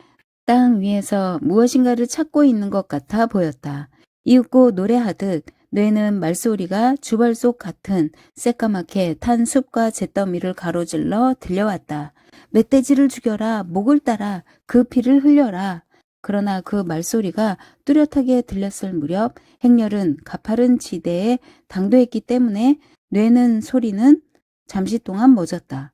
땅 위에서 무엇인가를 찾고 있는 것 같아 보였다. 이윽고 노래하듯 뇌는 말소리가 주발속 같은 새까맣게 탄 숲과 잿더미를 가로질러 들려왔다. 멧돼지를 죽여라, 목을 따라, 그 피를 흘려라. 그러나 그 말소리가 뚜렷하게 들렸을 무렵 행렬은 가파른 지대에 당도했기 때문에 뇌는 소리는 잠시 동안 멎었다.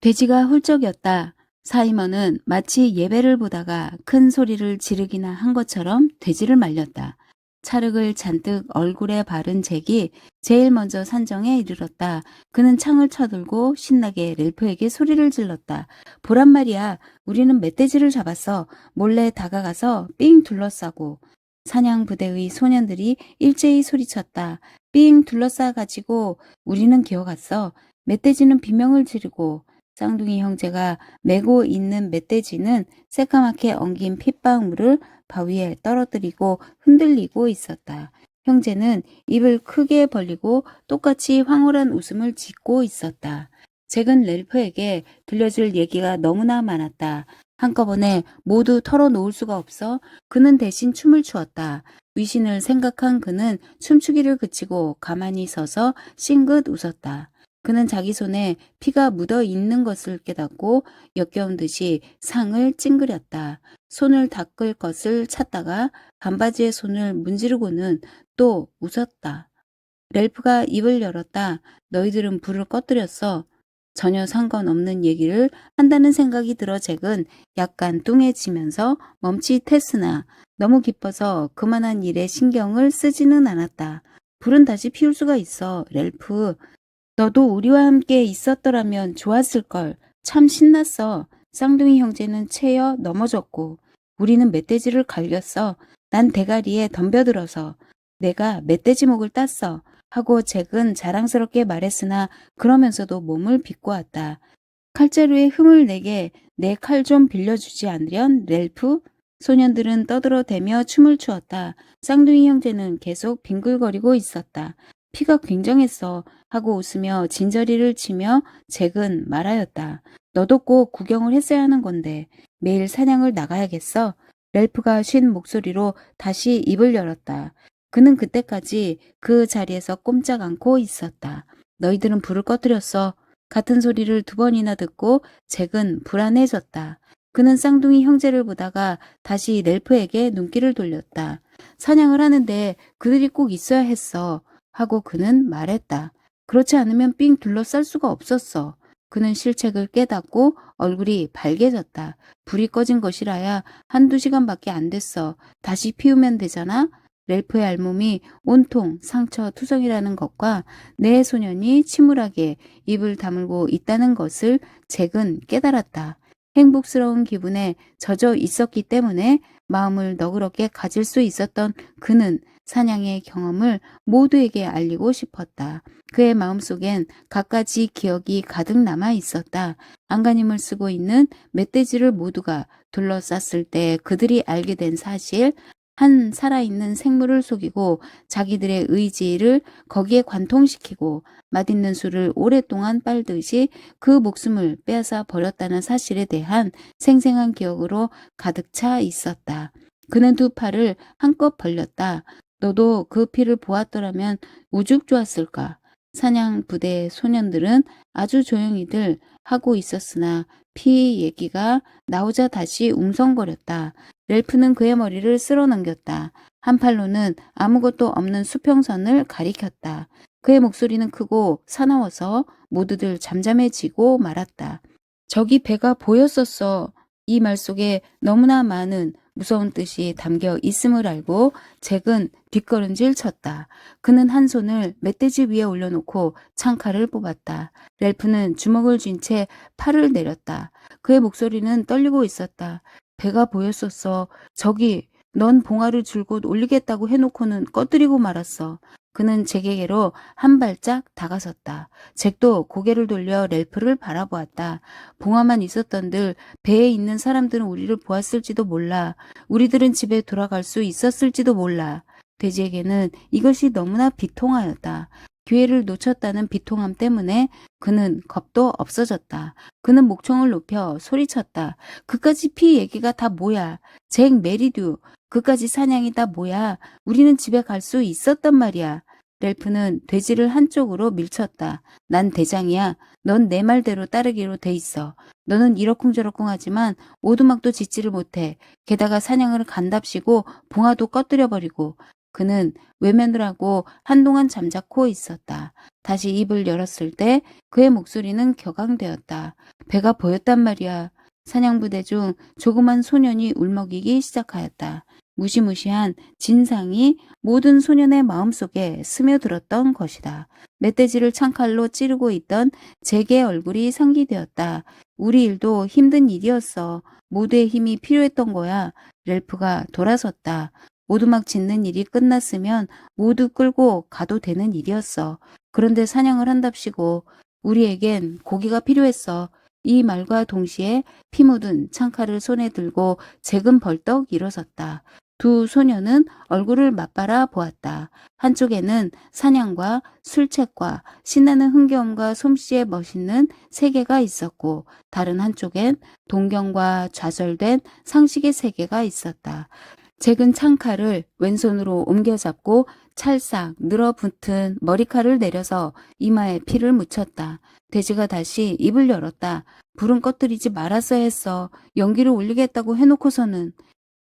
돼지가 훌쩍였다. 사이먼은 마치 예배를 보다가 큰 소리를 지르기나 한 것처럼 돼지를 말렸다. 찰흙을 잔뜩 얼굴에 바른 잭이 제일 먼저 산정에 이르렀다. 그는 창을 쳐들고 신나게 렐프에게 소리를 질렀다. 보란 말이야. 우리는 멧돼지를 잡았어. 몰래 다가가서 삥 둘러싸고. 사냥 부대의 소년들이 일제히 소리쳤다. 삥 둘러싸가지고 우리는 기어갔어. 멧돼지는 비명을 지르고 쌍둥이 형제가 메고 있는 멧돼지는 새까맣게 엉긴 핏방울을 바위에 떨어뜨리고 흔들리고 있었다. 형제는 입을 크게 벌리고 똑같이 황홀한 웃음을 짓고 있었다. 잭은 렐프에게 들려줄 얘기가 너무나 많았다. 한꺼번에 모두 털어놓을 수가 없어 그는 대신 춤을 추었다. 위신을 생각한 그는 춤추기를 그치고 가만히 서서 싱긋 웃었다. 그는 자기 손에 피가 묻어 있는 것을 깨닫고 역겨운 듯이 상을 찡그렸다. 손을 닦을 것을 찾다가 반바지에 손을 문지르고는 또 웃었다. 렐프가 입을 열었다. 너희들은 불을 꺼뜨렸어. 전혀 상관없는 얘기를 한다는 생각이 들어 잭은 약간 뚱해지면서 멈칫했으나 너무 기뻐서 그만한 일에 신경을 쓰지는 않았다. 불은 다시 피울 수가 있어, 렐프. 너도 우리와 함께 있었더라면 좋았을걸. 참 신났어. 쌍둥이 형제는 채여 넘어졌고 우리는 멧돼지를 갈겼어. 난 대가리에 덤벼들어서 내가 멧돼지 목을 땄어. 하고 잭은 자랑스럽게 말했으나 그러면서도 몸을 비꼬았다. 칼자루에 흠을 내게 내 칼 좀 빌려주지 않으련, 렐프? 소년들은 떠들어대며 춤을 추었다. 쌍둥이 형제는 계속 빙글거리고 있었다. 피가 굉장했어 하고 웃으며 진저리를 치며 잭은 말하였다. 너도 꼭 구경을 했어야 하는 건데 매일 사냥을 나가야겠어. 렐프가 쉰 목소리로 다시 입을 열었다. 그는 그때까지 그 자리에서 꼼짝 않고 있었다. 너희들은 불을 꺼뜨렸어. 같은 소리를 두 번이나 듣고 잭은 불안해졌다. 그는 쌍둥이 형제를 보다가 다시 렐프에게 눈길을 돌렸다. 사냥을 하는데 그들이 꼭 있어야 했어. 하고 그는 말했다. 그렇지 않으면 삥 둘러쌀 수가 없었어. 그는 실책을 깨닫고 얼굴이 밝게졌다. 불이 꺼진 것이라야 한두 시간밖에 안 됐어. 다시 피우면 되잖아. 렐프의 알몸이 온통 상처 투성이라는 것과 내 소년이 침울하게 입을 다물고 있다는 것을 잭은 깨달았다. 행복스러운 기분에 젖어 있었기 때문에 마음을 너그럽게 가질 수 있었던 그는 사냥의 경험을 모두에게 알리고 싶었다. 그의 마음속엔 갖가지 기억이 가득 남아 있었다. 안간힘을 쓰고 있는 멧돼지를 모두가 둘러쌌을 때 그들이 알게 된 사실, 한 살아있는 생물을 속이고 자기들의 의지를 거기에 관통시키고 맛있는 술을 오랫동안 빨듯이 그 목숨을 빼앗아 버렸다는 사실에 대한 생생한 기억으로 가득 차 있었다. 그는 두 팔을 한껏 벌렸다. 너도 그 피를 보았더라면 우죽 좋았을까? 사냥 부대 소년들은 아주 조용히들 하고 있었으나 피 얘기가 나오자 다시 웅성거렸다. 렐프는 그의 머리를 쓸어넘겼다. 한 팔로는 아무것도 없는 수평선을 가리켰다. 그의 목소리는 크고 사나워서 모두들 잠잠해지고 말았다. 저기 배가 보였었어. 이 말 속에 너무나 많은 무서운 뜻이 담겨 있음을 알고 잭은 뒷걸음질 쳤다. 그는 한 손을 멧돼지 위에 올려놓고 창칼을 뽑았다. 렐프는 주먹을 쥔 채 팔을 내렸다. 그의 목소리는 떨리고 있었다. 배가 보였었어. 저기 넌 봉화를 줄곧 올리겠다고 해놓고는 꺼뜨리고 말았어. 그는 잭에게로 한 발짝 다가섰다. 잭도 고개를 돌려 렐프를 바라보았다. 봉화만 있었던들 배에 있는 사람들은 우리를 보았을지도 몰라. 우리들은 집에 돌아갈 수 있었을지도 몰라. 돼지에게는 이것이 너무나 비통하였다. 기회를 놓쳤다는 비통함 때문에 그는 겁도 없어졌다. 그는 목청을 높여 소리쳤다. 그까지 피 얘기가 다 뭐야? 잭 메리듀, 그까지 사냥이 다 뭐야? 우리는 집에 갈 수 있었단 말이야. 렐프는 돼지를 한쪽으로 밀쳤다. 난 대장이야. 넌 내 말대로 따르기로 돼 있어. 너는 이러쿵저러쿵 하지만 오두막도 짓지를 못해. 게다가 사냥을 간답시고 봉화도 꺼뜨려버리고. 그는 외면을 하고 한동안 잠자코 있었다. 다시 입을 열었을 때 그의 목소리는 격앙되었다. 배가 보였단 말이야. 사냥부대 중 조그만 소년이 울먹이기 시작하였다. 무시무시한 진상이 모든 소년의 마음속에 스며들었던 것이다. 멧돼지를 창칼로 찌르고 있던 잭의 얼굴이 상기되었다. 우리 일도 힘든 일이었어. 모두의 힘이 필요했던 거야. 렐프가 돌아섰다. 오두막 짓는 일이 끝났으면 모두 끌고 가도 되는 일이었어. 그런데 사냥을 한답시고 우리에겐 고기가 필요했어. 이 말과 동시에 피 묻은 창칼을 손에 들고 잭은 벌떡 일어섰다. 두 소녀는 얼굴을 맞바라 보았다. 한쪽에는 사냥과 술책과 신나는 흥겨움과 솜씨의 멋있는 세계가 있었고 다른 한쪽엔 동경과 좌절된 상식의 세계가 있었다. 잭은 창칼을 왼손으로 옮겨잡고 찰싹 늘어붙은 머리칼을 내려서 이마에 피를 묻혔다. 돼지가 다시 입을 열었다. 불은 꺼뜨리지 말았어야 했어. 연기를 올리겠다고 해놓고서는.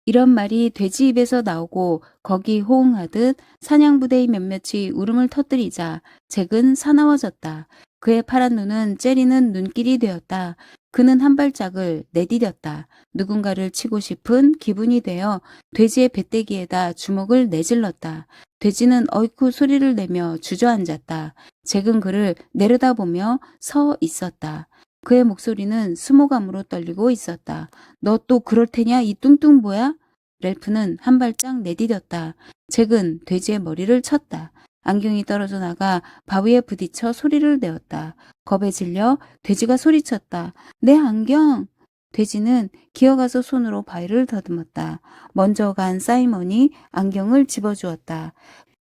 이런 말이 돼지 입에서 나오고 거기 호응하듯 사냥부대의 몇몇이 울음을 터뜨리자 잭은 사나워졌다. 그의 파란 눈은 째리는 눈길이 되었다. 그는 한 발짝을 내디뎠다. 누군가를 치고 싶은 기분이 되어 돼지의 배때기에다 주먹을 내질렀다. 돼지는 어이쿠 소리를 내며 주저앉았다. 잭은 그를 내려다보며 서 있었다. 그의 목소리는 수모감으로 떨리고 있었다. 너 또 그럴 테냐 이 뚱뚱보야? 렐프는 한 발짝 내디뎠다. 잭은 돼지의 머리를 쳤다. 안경이 떨어져 나가 바위에 부딪혀 소리를 내었다. 겁에 질려 돼지가 소리쳤다. 내 안경! 돼지는 기어가서 손으로 바위를 더듬었다. 먼저 간 사이먼이 안경을 집어주었다.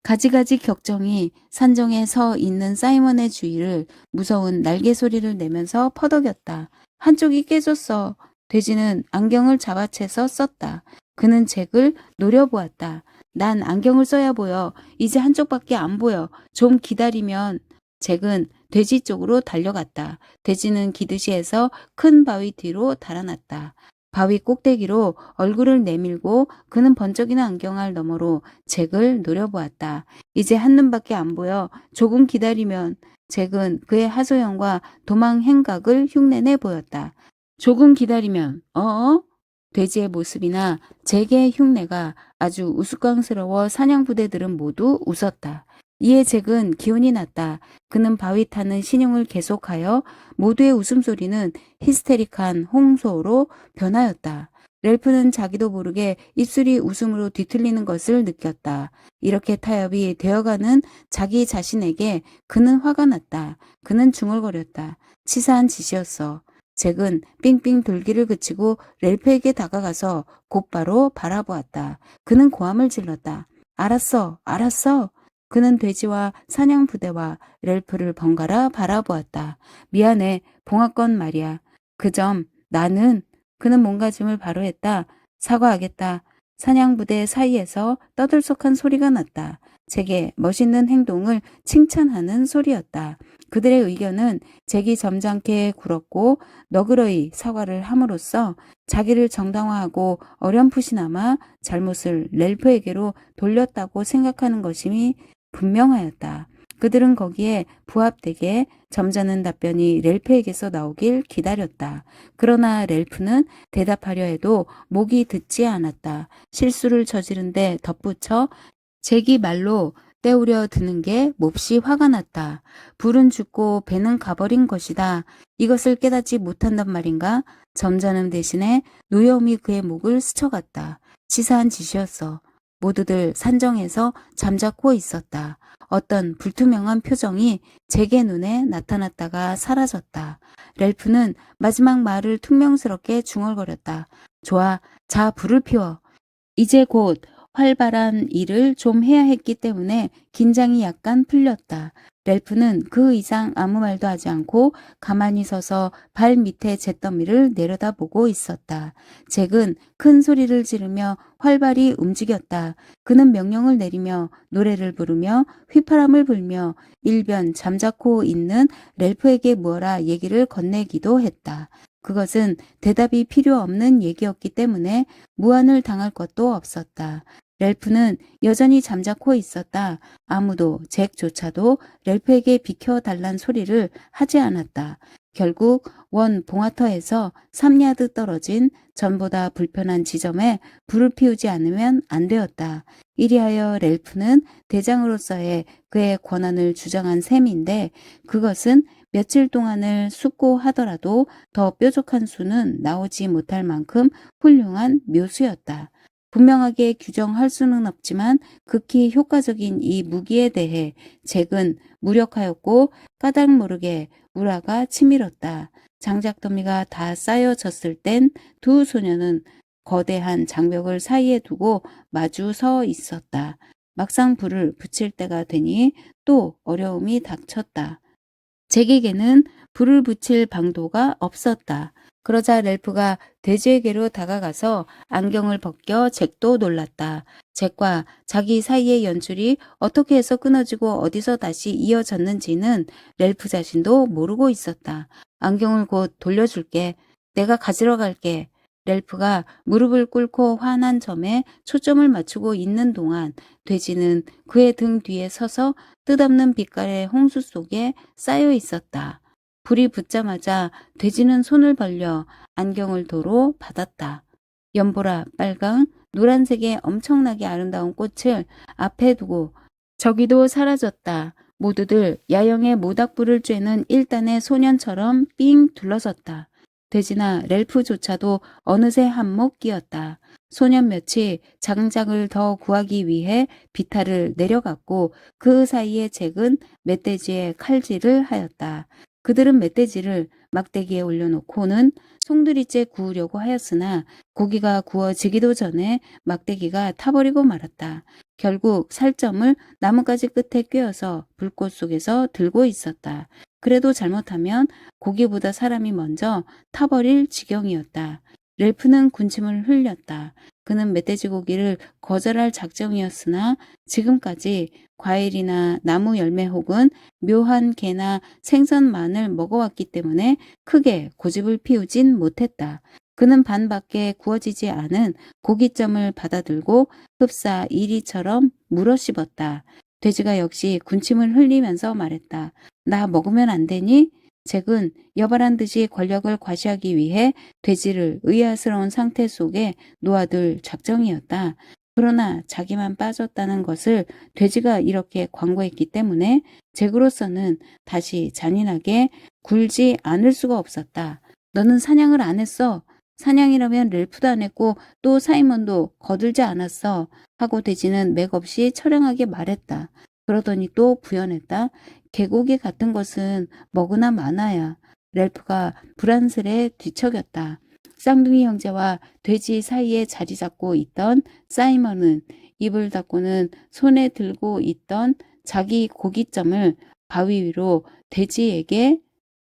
가지가지 격정이 산정에 서 있는 사이먼의 주위를 무서운 날개 소리를 내면서 퍼덕였다. 한쪽이 깨졌어. 돼지는 안경을 잡아채서 썼다. 그는 잭을 노려보았다. 난 안경을 써야 보여. 이제 한쪽밖에 안 보여. 좀 기다리면. 잭은 돼지 쪽으로 달려갔다. 돼지는 기듯이 해서 큰 바위 뒤로 달아났다. 바위 꼭대기로 얼굴을 내밀고 그는 번쩍이는 안경알 너머로 잭을 노려보았다. 이제 한눈밖에 안 보여. 조금 기다리면. 잭은 그의 하소연과 도망 행각을 흉내내 보였다. 조금 기다리면. 돼지의 모습이나 잭의 흉내가 아주 우스꽝스러워 사냥부대들은 모두 웃었다. 이에 잭은 기운이 났다. 그는 바위 타는 신용을 계속하여 모두의 웃음소리는 히스테릭한 홍소로 변하였다. 렐프는 자기도 모르게 입술이 웃음으로 뒤틀리는 것을 느꼈다. 이렇게 타협이 되어가는 자기 자신에게 그는 화가 났다. 그는 중얼거렸다. 치사한 짓이었어. 잭은 삥삥 돌기를 그치고 렐프에게 다가가서 곧바로 바라보았다. 그는 고함을 질렀다. 알았어, 알았어. 그는 돼지와 사냥 부대와 렐프를 번갈아 바라보았다. 미안해, 봉화권 말이야. 그 점 나는 그는 몸가짐을 바로 했다. 사과하겠다. 사냥부대 사이에서 떠들썩한 소리가 났다. 잭의 멋있는 행동을 칭찬하는 소리였다. 그들의 의견은 잭이 점잖게 굴었고 너그러이 사과를 함으로써 자기를 정당화하고 어렴풋이나마 잘못을 렐프에게로 돌렸다고 생각하는 것임이 분명하였다. 그들은 거기에 부합되게 점잖은 답변이 렐프에게서 나오길 기다렸다. 그러나 렐프는 대답하려 해도 목이 듣지 않았다. 실수를 저지른데 덧붙여 잭이 말로 때우려 드는 게 몹시 화가 났다. 불은 죽고 배는 가버린 것이다. 이것을 깨닫지 못한단 말인가? 점잖음 대신에 노여움이 그의 목을 스쳐갔다. 치사한 짓이었어. 모두들 산정에서 잠자코 있었다. 어떤 불투명한 표정이 잭의 눈에 나타났다가 사라졌다. 렐프는 마지막 말을 퉁명스럽게 중얼거렸다. 좋아, 자 불을 피워. 이제 곧 활발한 일을 좀 해야 했기 때문에 긴장이 약간 풀렸다. 렐프는 그 이상 아무 말도 하지 않고 가만히 서서 발 밑에 잿더미를 내려다보고 있었다. 잭은 큰 소리를 지르며 활발히 움직였다. 그는 명령을 내리며 노래를 부르며 휘파람을 불며 일변 잠자코 있는 렐프에게 무어라 얘기를 건네기도 했다. 그것은 대답이 필요 없는 얘기였기 때문에 무안을 당할 것도 없었다. 렐프는 여전히 잠자코 있었다. 아무도 잭조차도 렐프에게 비켜달란 소리를 하지 않았다. 결국 원 봉화터에서 3야드 떨어진 전보다 불편한 지점에 불을 피우지 않으면 안 되었다. 이리하여 렐프는 대장으로서의 그의 권한을 주장한 셈인데 그것은 며칠 동안을 숙고하더라도 더 뾰족한 수는 나오지 못할 만큼 훌륭한 묘수였다. 분명하게 규정할 수는 없지만 극히 효과적인 이 무기에 대해 잭은 무력하였고 까닭 모르게 우라가 치밀었다. 장작더미가 다 쌓여졌을 땐 두 소녀는 거대한 장벽을 사이에 두고 마주 서 있었다. 막상 불을 붙일 때가 되니 또 어려움이 닥쳤다. 잭에게는 불을 붙일 방도가 없었다. 그러자 렐프가 돼지에게로 다가가서 안경을 벗겨 잭도 놀랐다. 잭과 자기 사이의 연출이 어떻게 해서 끊어지고 어디서 다시 이어졌는지는 렐프 자신도 모르고 있었다. 안경을 곧 돌려줄게. 내가 가지러 갈게. 렐프가 무릎을 꿇고 화난 점에 초점을 맞추고 있는 동안 돼지는 그의 등 뒤에 서서 뜻없는 빛깔의 홍수 속에 쌓여 있었다. 불이 붙자마자 돼지는 손을 벌려 안경을 도로 받았다. 연보라, 빨강, 노란색의 엄청나게 아름다운 꽃을 앞에 두고 저기도 사라졌다. 모두들 야영의 모닥불을 쬐는 일단의 소년처럼 삥 둘러섰다. 돼지나 렐프조차도 어느새 한몫 끼었다. 소년 몇이 장작을 더 구하기 위해 비탈을 내려갔고 그 사이에 잭은 멧돼지의 칼질을 하였다. 그들은 멧돼지를 막대기에 올려놓고는 송두리째 구우려고 하였으나 고기가 구워지기도 전에 막대기가 타버리고 말았다. 결국 살점을 나뭇가지 끝에 꿰어서 불꽃 속에서 들고 있었다. 그래도 잘못하면 고기보다 사람이 먼저 타버릴 지경이었다. 렐프는 군침을 흘렸다. 그는 멧돼지 고기를 거절할 작정이었으나 지금까지 과일이나 나무 열매 혹은 묘한 게나 생선만을 먹어왔기 때문에 크게 고집을 피우진 못했다. 그는 반밖에 구워지지 않은 고깃점을 받아들고 흡사 이리처럼 물어씹었다. 돼지가 역시 군침을 흘리면서 말했다. 나 먹으면 안 되니? 잭은 여발한 듯이 권력을 과시하기 위해 돼지를 의아스러운 상태 속에 놓아둘 작정이었다. 그러나 자기만 빠졌다는 것을 돼지가 이렇게 광고했기 때문에 잭으로서는 다시 잔인하게 굴지 않을 수가 없었다. 너는 사냥을 안 했어. 사냥이라면 렐프도 안 했고 또 사이먼도 거들지 않았어. 하고 돼지는 맥없이 처량하게 말했다. 그러더니 또 부연했다. 개고기 같은 것은 먹으나 마나야. 랠프가 불안스레 뒤척였다. 쌍둥이 형제와 돼지 사이에 자리 잡고 있던 사이먼은 입을 닫고는 손에 들고 있던 자기 고깃점을 바위 위로 돼지에게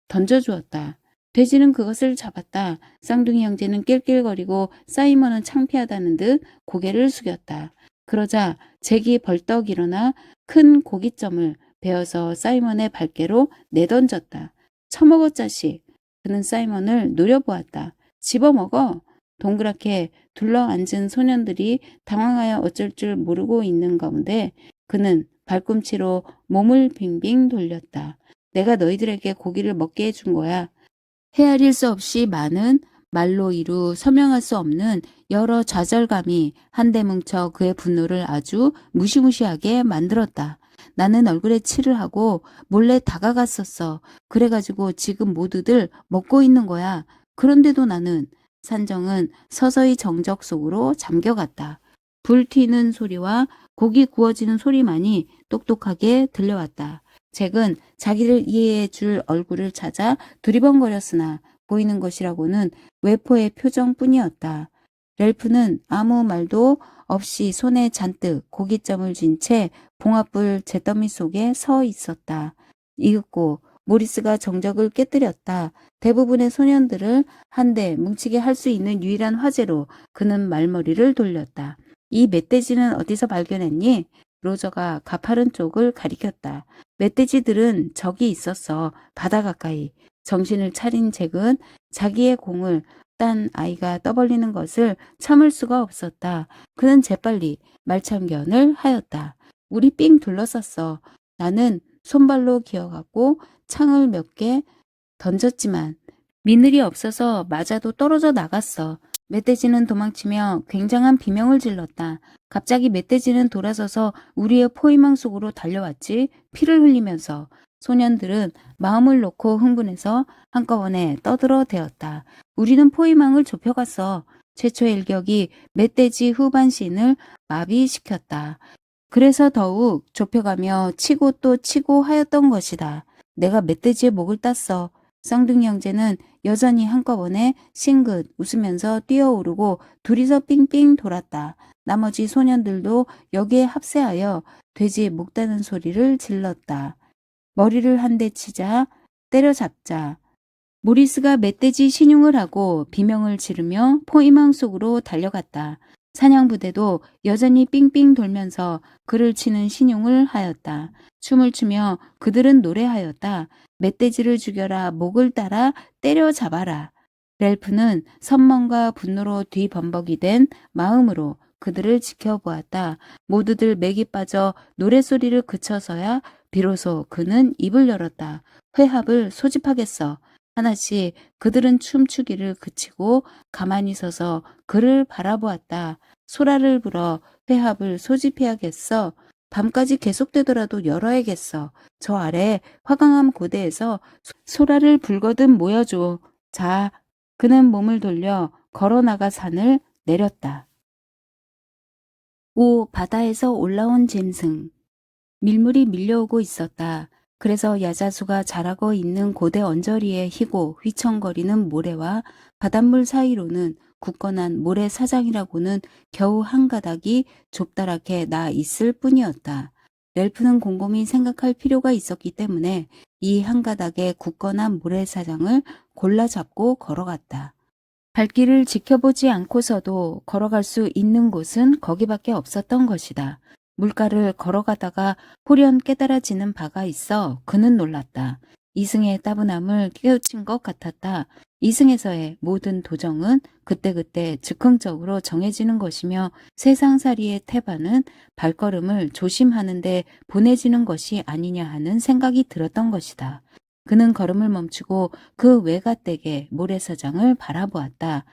던져주었다. 돼지는 그것을 잡았다. 쌍둥이 형제는 낄낄거리고 사이먼은 창피하다는 듯 고개를 숙였다. 그러자 잭이 벌떡 일어나 큰 고깃점을 베어서 사이먼의 발개로 내던졌다. 처먹어 자식. 그는 사이먼을 노려보았다. 집어먹어. 동그랗게 둘러앉은 소년들이 당황하여 어쩔 줄 모르고 있는 가운데 그는 발꿈치로 몸을 빙빙 돌렸다. 내가 너희들에게 고기를 먹게 해준 거야. 헤아릴 수 없이 많은 말로 이루 설명할 수 없는 여러 좌절감이 한데 뭉쳐 그의 분노를 아주 무시무시하게 만들었다. 나는 얼굴에 칠을 하고 몰래 다가갔었어. 그래가지고 지금 모두들 먹고 있는 거야. 그런데도 나는 산정은 서서히 정적 속으로 잠겨갔다. 불 튀는 소리와 고기 구워지는 소리만이 똑똑하게 들려왔다. 잭은 자기를 이해해 줄 얼굴을 찾아 두리번거렸으나 보이는 것이라고는 외포의 표정뿐이었다. 랠프는 아무 말도 없이 손에 잔뜩 고깃점을 쥔 채 봉합불 잿더미 속에 서 있었다. 이윽고 모리스가 정적을 깨뜨렸다. 대부분의 소년들을 한데 뭉치게 할 수 있는 유일한 화제로 그는 말머리를 돌렸다. 이 멧돼지는 어디서 발견했니? 로저가 가파른 쪽을 가리켰다. 멧돼지들은 저기 있었어. 바다 가까이. 정신을 차린 잭은 자기의 공을 딴 아이가 떠벌리는 것을 참을 수가 없었다. 그는 재빨리 말참견을 하였다. 우리 삥 둘러쌌어. 나는 손발로 기어갔고 창을 몇 개 던졌지만 미늘이 없어서 맞아도 떨어져 나갔어. 멧돼지는 도망치며 굉장한 비명을 질렀다. 갑자기 멧돼지는 돌아서서 우리의 포위망 속으로 달려왔지. 피를 흘리면서 소년들은 마음을 놓고 흥분해서 한꺼번에 떠들어대었다. 우리는 포위망을 좁혀갔어. 최초의 일격이 멧돼지 후반신을 마비시켰다. 그래서 더욱 좁혀가며 치고 또 치고 하였던 것이다. 내가 멧돼지의 목을 땄어. 쌍둥이 형제는 여전히 한꺼번에 싱긋 웃으면서 뛰어오르고 둘이서 삥삥 돌았다. 나머지 소년들도 여기에 합세하여 돼지 목 따는 소리를 질렀다. 머리를 한 대 치자, 때려잡자. 모리스가 멧돼지 신용을 하고 비명을 지르며 포위망 속으로 달려갔다. 사냥부대도 여전히 삥삥 돌면서 그를 치는 신용을 하였다. 춤을 추며 그들은 노래하였다. 멧돼지를 죽여라, 목을 따라 때려잡아라. 랠프는 선망과 분노로 뒤범벅이 된 마음으로 그들을 지켜보았다. 모두들 맥이 빠져 노래소리를 그쳐서야 비로소 그는 입을 열었다. 회합을 소집하겠어. 하나씩 그들은 춤추기를 그치고 가만히 서서 그를 바라보았다. 소라를 불어 회합을 소집해야겠어. 밤까지 계속되더라도 열어야겠어. 저 아래 화강암 고대에서 소라를 불거든 모여줘. 자, 그는 몸을 돌려 걸어나가 산을 내렸다. 5. 바다에서 올라온 짐승. 밀물이 밀려오고 있었다. 그래서 야자수가 자라고 있는 고대 언저리에 희고 휘청거리는 모래와 바닷물 사이로는 굳건한 모래사장이라고는 겨우 한 가닥이 좁다랗게 나 있을 뿐이었다. 랠프는 곰곰이 생각할 필요가 있었기 때문에 이 한 가닥의 굳건한 모래사장을 골라 잡고 걸어갔다. 발길을 지켜보지 않고서도 걸어갈 수 있는 곳은 거기밖에 없었던 것이다. 물가를 걸어가다가 홀연 깨달아지는 바가 있어 그는 놀랐다. 이승의 따분함을 깨우친 것 같았다. 이승에서의 모든 도정은 그때그때 즉흥적으로 정해지는 것이며 세상살이의 태반은 발걸음을 조심하는 데 보내지는 것이 아니냐 하는 생각이 들었던 것이다. 그는 걸음을 멈추고 그 외가댁의 모래사장을 바라보았다.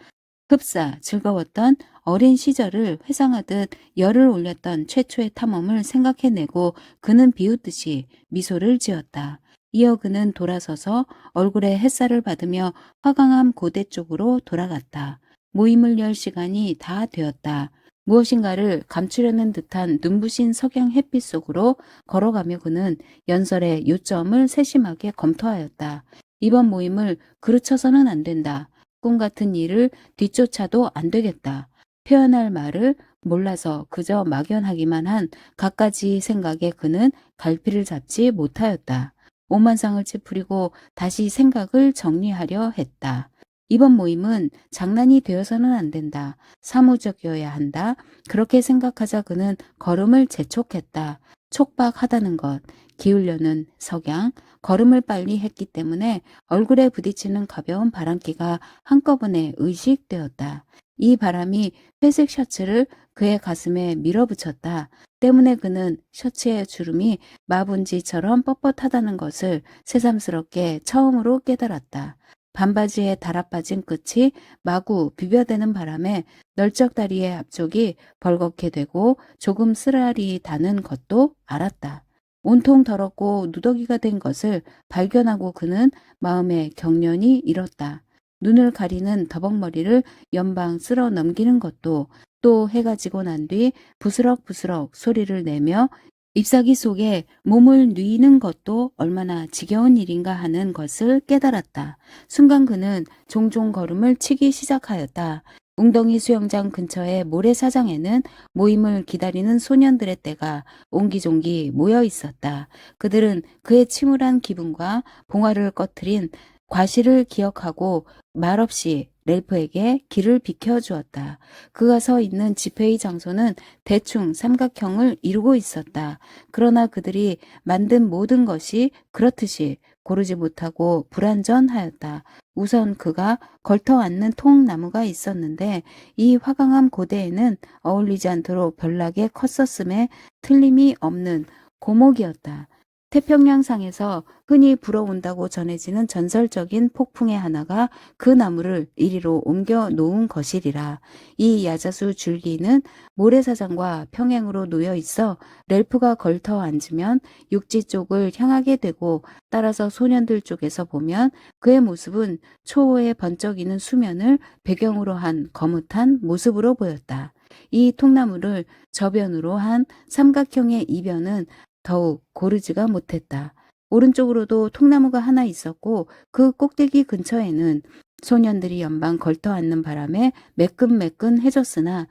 흡사 즐거웠던 어린 시절을 회상하듯 열을 올렸던 최초의 탐험을 생각해내고 그는 비웃듯이 미소를 지었다. 이어 그는 돌아서서 얼굴에 햇살을 받으며 화강암 고대 쪽으로 돌아갔다. 모임을 열 시간이 다 되었다. 무엇인가를 감추려는 듯한 눈부신 석양 햇빛 속으로 걸어가며 그는 연설의 요점을 세심하게 검토하였다. 이번 모임을 그르쳐서는 안 된다. 꿈 같은 일을 뒤쫓아도 안 되겠다. 표현할 말을 몰라서 그저 막연하기만 한 갖가지 생각에 그는 갈피를 잡지 못하였다. 오만상을 찌푸리고 다시 생각을 정리하려 했다. 이번 모임은 장난이 되어서는 안 된다. 사무적이어야 한다. 그렇게 생각하자 그는 걸음을 재촉했다. 촉박하다는 것, 기울려는 석양, 걸음을 빨리 했기 때문에 얼굴에 부딪히는 가벼운 바람기가 한꺼번에 의식되었다. 이 바람이 회색 셔츠를 그의 가슴에 밀어붙였다. 때문에 그는 셔츠의 주름이 마분지처럼 뻣뻣하다는 것을 새삼스럽게 처음으로 깨달았다. 반바지에 달아빠진 끝이 마구 비벼대는 바람에 널쩍다리의 앞쪽이 벌겋게 되고 조금 쓰라리 다는 것도 알았다. 온통 더럽고 누더기가 된 것을 발견하고 그는 마음에 경련이 일었다. 눈을 가리는 더벅머리를 연방 쓸어 넘기는 것도 또 해가 지고 난 뒤 부스럭부스럭 소리를 내며 잎사귀 속에 몸을 뉘는 것도 얼마나 지겨운 일인가 하는 것을 깨달았다. 순간 그는 종종 걸음을 치기 시작하였다. 웅덩이 수영장 근처의 모래사장에는 모임을 기다리는 소년들의 떼가 옹기종기 모여 있었다. 그들은 그의 침울한 기분과 봉화를 꺼트린 과실을 기억하고 말없이 렐프에게 길을 비켜주었다. 그가 서 있는 집회의 장소는 대충 삼각형을 이루고 있었다. 그러나 그들이 만든 모든 것이 그렇듯이 고르지 못하고 불완전하였다. 우선 그가 걸터 앉는 통나무가 있었는데 이 화강암 고대에는 어울리지 않도록 별나게 컸었음에 틀림이 없는 고목이었다. 태평양상에서 흔히 불어온다고 전해지는 전설적인 폭풍의 하나가 그 나무를 이리로 옮겨 놓은 것이리라. 이 야자수 줄기는 모래사장과 평행으로 놓여 있어 렐프가 걸터 앉으면 육지 쪽을 향하게 되고 따라서 소년들 쪽에서 보면 그의 모습은 초호에 번쩍이는 수면을 배경으로 한 거뭇한 모습으로 보였다. 이 통나무를 저변으로 한 삼각형의 이변은 더욱 고르지가 못했다. 오른쪽으로도 통나무가 하나 있었고 그 꼭대기 근처에는 소년들이 연방 걸터 앉는 바람에 매끈매끈해졌으나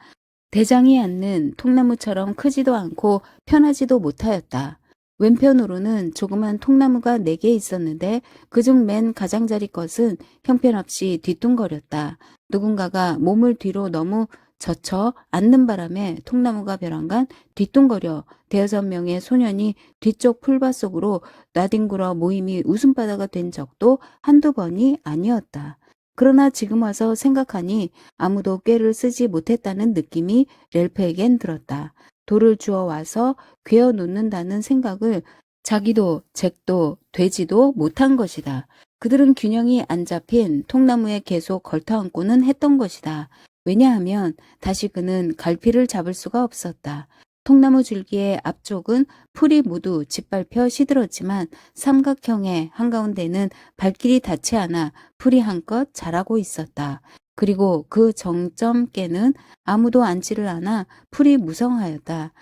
대장이 앉는 통나무처럼 크지도 않고 편하지도 못하였다. 왼편으로는 조그만 통나무가 4개 있었는데 그중 맨 가장자리 것은 형편없이 뒤뚱거렸다. 누군가가 몸을 뒤로 너무 젖혀 앉는 바람에 통나무가 벼랑간 뒤뚱거려 5-6명의 소년이 뒤쪽 풀밭 속으로 나뒹굴어 모임이 웃음바다가 된 적도 한두 번이 아니었다. 그러나 지금 와서 생각하니 아무도 꾀를 쓰지 못했다는 느낌이 렐프에겐 들었다. 돌을 주워 와서 괴어 놓는다는 생각을 자기도 잭도 되지도 못한 것이다. 그들은 균형이 안 잡힌 통나무에 계속 걸터앉고는 했던 것이다. 왜냐하면 다시 그는 갈피를 잡을 수가 없었다. 통나무 줄기의 앞쪽은 풀이 모두 짓밟혀 시들었지만 삼각형의 한가운데는 발길이 닿지 않아 풀이 한껏 자라고 있었다. 그리고 그 정점께는 아무도 앉지를 않아 풀이 무성하였다.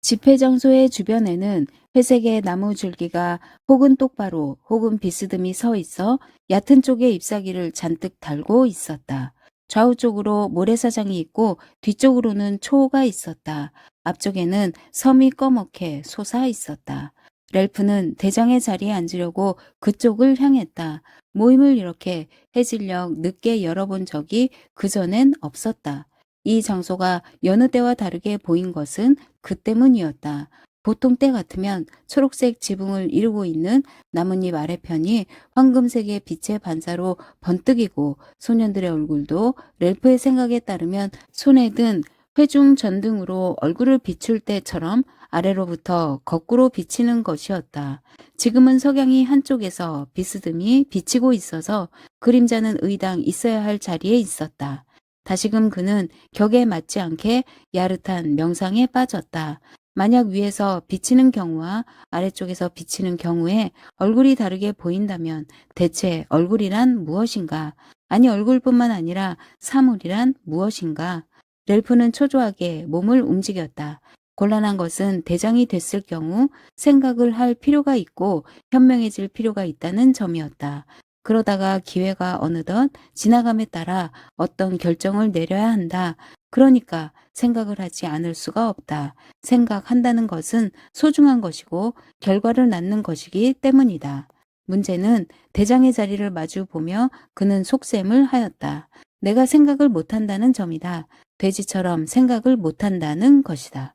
집회 장소의 주변에는 회색의 나무 줄기가 혹은 똑바로 혹은 비스듬히 서 있어 얕은 쪽에 잎사귀를 잔뜩 달고 있었다. 좌우 쪽으로 모래사장이 있고 뒤쪽으로는 초호가 있었다. 앞쪽에는 섬이 꺼멓게 솟아 있었다. 렐프는 대장의 자리에 앉으려고 그쪽을 향했다. 모임을 이렇게 해질녘 늦게 열어본 적이 그전엔 없었다. 이 장소가 여느 때와 다르게 보인 것은 그 때문이었다. 보통 때 같으면 초록색 지붕을 이루고 있는 나뭇잎 아래편이 황금색의 빛의 반사로 번뜩이고 소년들의 얼굴도 렐프의 생각에 따르면 손에 든 회중 전등으로 얼굴을 비출 때처럼 아래로부터 거꾸로 비치는 것이었다. 지금은 석양이 한쪽에서 비스듬히 비치고 있어서 그림자는 의당 있어야 할 자리에 있었다. 다시금 그는 격에 맞지 않게 야릇한 명상에 빠졌다. 만약 위에서 비치는 경우와 아래쪽에서 비치는 경우에 얼굴이 다르게 보인다면 대체 얼굴이란 무엇인가? 아니 얼굴뿐만 아니라 사물이란 무엇인가? 렐프는 초조하게 몸을 움직였다. 곤란한 것은 대장이 됐을 경우 생각을 할 필요가 있고 현명해질 필요가 있다는 점이었다. 그러다가 기회가 어느덧 지나감에 따라 어떤 결정을 내려야 한다. 그러니까 생각을 하지 않을 수가 없다. 생각한다는 것은 소중한 것이고 결과를 낳는 것이기 때문이다. 문제는 대장의 자리를 마주 보며 그는 속셈을 하였다. 내가 생각을 못한다는 점이다. 돼지처럼 생각을 못한다는 것이다.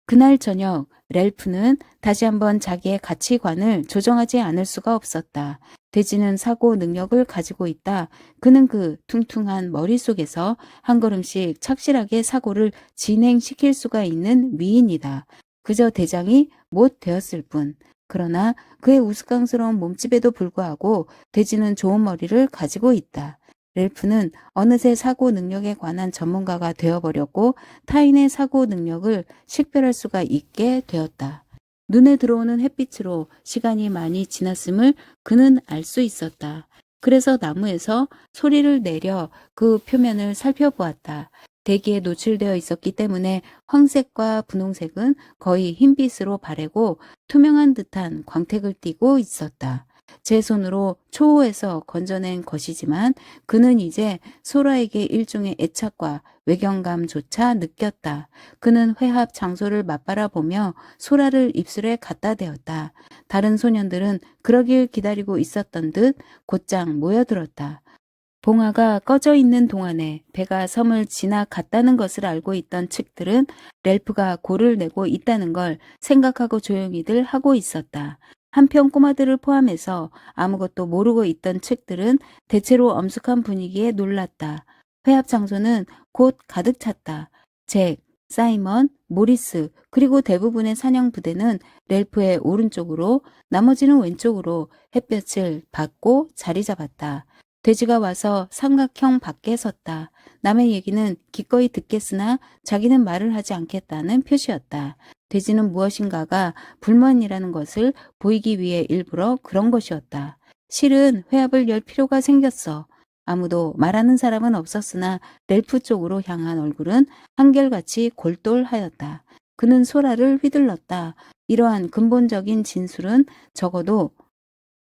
그날 저녁 랠프는 다시 한번 자기의 가치관을 조정하지 않을 수가 없었다. 돼지는 사고 능력을 가지고 있다. 그는 그 퉁퉁한 머릿속에서 한 걸음씩 착실하게 사고를 진행시킬 수가 있는 위인이다. 그저 대장이 못 되었을 뿐. 그러나 그의 우스꽝스러운 몸집에도 불구하고 돼지는 좋은 머리를 가지고 있다. 랠프는 어느새 사고 능력에 관한 전문가가 되어버렸고 타인의 사고 능력을 식별할 수가 있게 되었다. 눈에 들어오는 햇빛으로 시간이 많이 지났음을 그는 알 수 있었다. 그래서 나무에서 소리를 내려 그 표면을 살펴보았다. 대기에 노출되어 있었기 때문에 황색과 분홍색은 거의 흰빛으로 바래고 투명한 듯한 광택을 띠고 있었다. 제 손으로 초호에서 건져낸 것이지만 그는 이제 소라에게 일종의 애착과 외경감조차 느꼈다. 그는 회합 장소를 맞바라 보며 소라를 입술에 갖다 대었다. 다른 소년들은 그러길 기다리고 있었던 듯 곧장 모여들었다. 봉화가 꺼져 있는 동안에 배가 섬을 지나갔다는 것을 알고 있던 측들은 랠프가 골을 내고 있다는 걸 생각하고 조용히들 하고 있었다. 한편 꼬마들을 포함해서 아무것도 모르고 있던 측들은 대체로 엄숙한 분위기에 놀랐다. 회합 장소는 곧 가득 찼다. 잭, 사이먼, 모리스, 그리고 대부분의 사냥 부대는 랠프의 오른쪽으로 나머지는 왼쪽으로 햇볕을 받고 자리 잡았다. 돼지가 와서 삼각형 밖에 섰다. 남의 얘기는 기꺼이 듣겠으나 자기는 말을 하지 않겠다는 표시였다. 돼지는 무엇인가가 불만이라는 것을 보이기 위해 일부러 그런 것이었다. 실은 회합을 열 필요가 생겼어. 아무도 말하는 사람은 없었으나 랠프 쪽으로 향한 얼굴은 한결같이 골똘하였다. 그는 소라를 휘둘렀다. 이러한 근본적인 진술은 적어도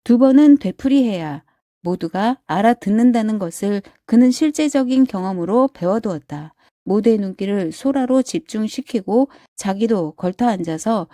2번은 되풀이해야 모두가 알아듣는다는 것을 그는 실제적인 경험으로 배워두었다. 모두의 눈길을 소라로 집중시키고 자기도 걸터 앉아서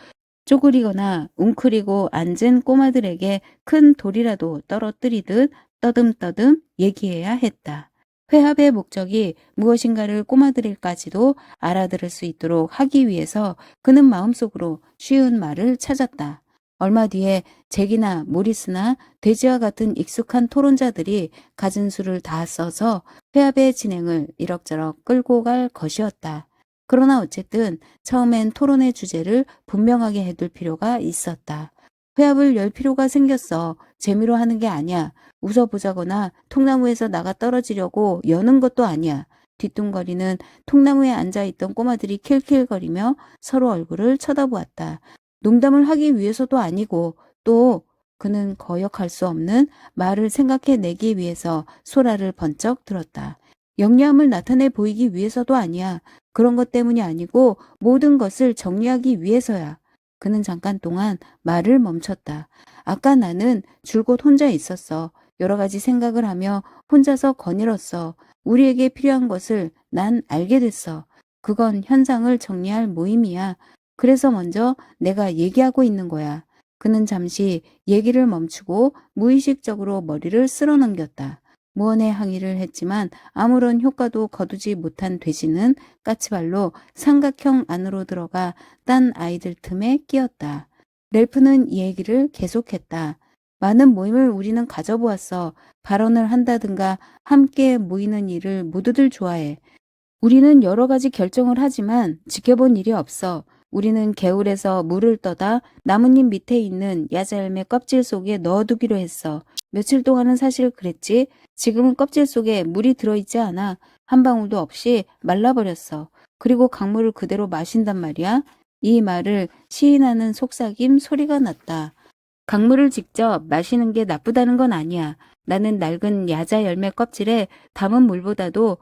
쪼그리거나 웅크리고 앉은 꼬마들에게 큰 돌이라도 떨어뜨리듯 떠듬떠듬 얘기해야 했다. 회합의 목적이 무엇인가를 꼬마들일까지도 알아들을 수 있도록 하기 위해서 그는 마음속으로 쉬운 말을 찾았다. 얼마 뒤에 잭이나 모리스나 돼지와 같은 익숙한 토론자들이 갖은 수를 다 써서 회합의 진행을 이럭저럭 끌고 갈 것이었다. 그러나 어쨌든 처음엔 토론의 주제를 분명하게 해둘 필요가 있었다. 회합을 열 필요가 생겼어. 재미로 하는 게 아니야. 웃어보자거나 통나무에서 나가 떨어지려고 여는 것도 아니야. 뒤뚱거리는 통나무에 앉아있던 꼬마들이 킬킬거리며 서로 얼굴을 쳐다보았다. 농담을 하기 위해서도 아니고 또 그는 거역할 수 없는 말을 생각해내기 위해서 소라를 번쩍 들었다. 영리함을 나타내 보이기 위해서도 아니야. 그런 것 때문이 아니고 모든 것을 정리하기 위해서야. 그는 잠깐 동안 말을 멈췄다. 아까 나는 줄곧 혼자 있었어. 여러 가지 생각을 하며 혼자서 거닐었어. 우리에게 필요한 것을 난 알게 됐어. 그건 현상을 정리할 모임이야. 그래서 먼저 내가 얘기하고 있는 거야. 그는 잠시 얘기를 멈추고 무의식적으로 머리를 쓸어넘겼다. 무언의 항의를 했지만 아무런 효과도 거두지 못한 돼지는 까치발로 삼각형 안으로 들어가 딴 아이들 틈에 끼었다. 랠프는 이 얘기를 계속했다. 많은 모임을 우리는 가져보았어. 발언을 한다든가 함께 모이는 일을 모두들 좋아해. 우리는 여러 가지 결정을 하지만 지켜본 일이 없어. 우리는 개울에서 물을 떠다 나뭇잎 밑에 있는 야자열매 껍질 속에 넣어두기로 했어. 며칠 동안은 사실 그랬지. 지금은 껍질 속에 물이 들어있지 않아. 한 방울도 없이 말라버렸어. 그리고 강물을 그대로 마신단 말이야. 이 말을 시인하는 속삭임 소리가 났다. 강물을 직접 마시는 게 나쁘다는 건 아니야. 나는 낡은 야자 열매 껍질에 담은 물보다도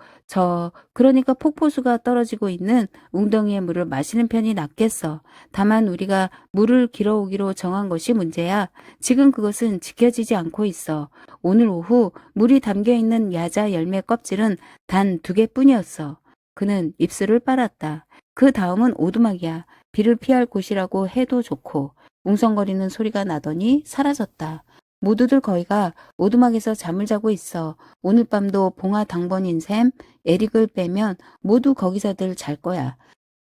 그러니까 폭포수가 떨어지고 있는 웅덩이의 물을 마시는 편이 낫겠어. 다만 우리가 물을 길어오기로 정한 것이 문제야. 지금 그것은 지켜지지 않고 있어. 오늘 오후 물이 담겨있는 야자 열매 껍질은 단 2개뿐이었어. 그는 입술을 빨았다. 그 다음은 오두막이야. 비를 피할 곳이라고 해도 좋고. 웅성거리는 소리가 나더니 사라졌다. 모두들 거의가 오두막에서 잠을 자고 있어. 오늘 밤도 봉화 당번인 샘, 에릭을 빼면 모두 거기서들 잘 거야.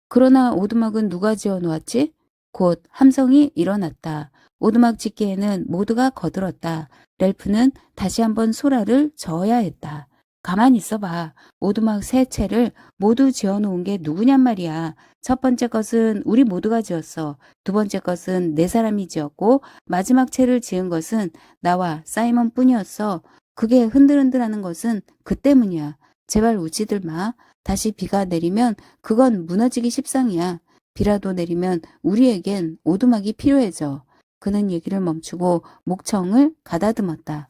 그러나 오두막은 누가 지어놓았지? 곧 함성이 일어났다. 오두막 짓기에는 모두가 거들었다. 렐프는 다시 한번 소라를 저어야 했다. 가만히 있어봐. 오두막 3채를 모두 지어놓은 게 누구냔 말이야. 첫 번째 것은 우리 모두가 지었어. 두 번째 것은 4사람이 지었고 마지막 채를 지은 것은 나와 사이먼 뿐이었어. 그게 흔들흔들하는 것은 그 때문이야. 제발 웃지들 마. 다시 비가 내리면 그건 무너지기 십상이야. 비라도 내리면 우리에겐 오두막이 필요해져. 그는 얘기를 멈추고 목청을 가다듬었다.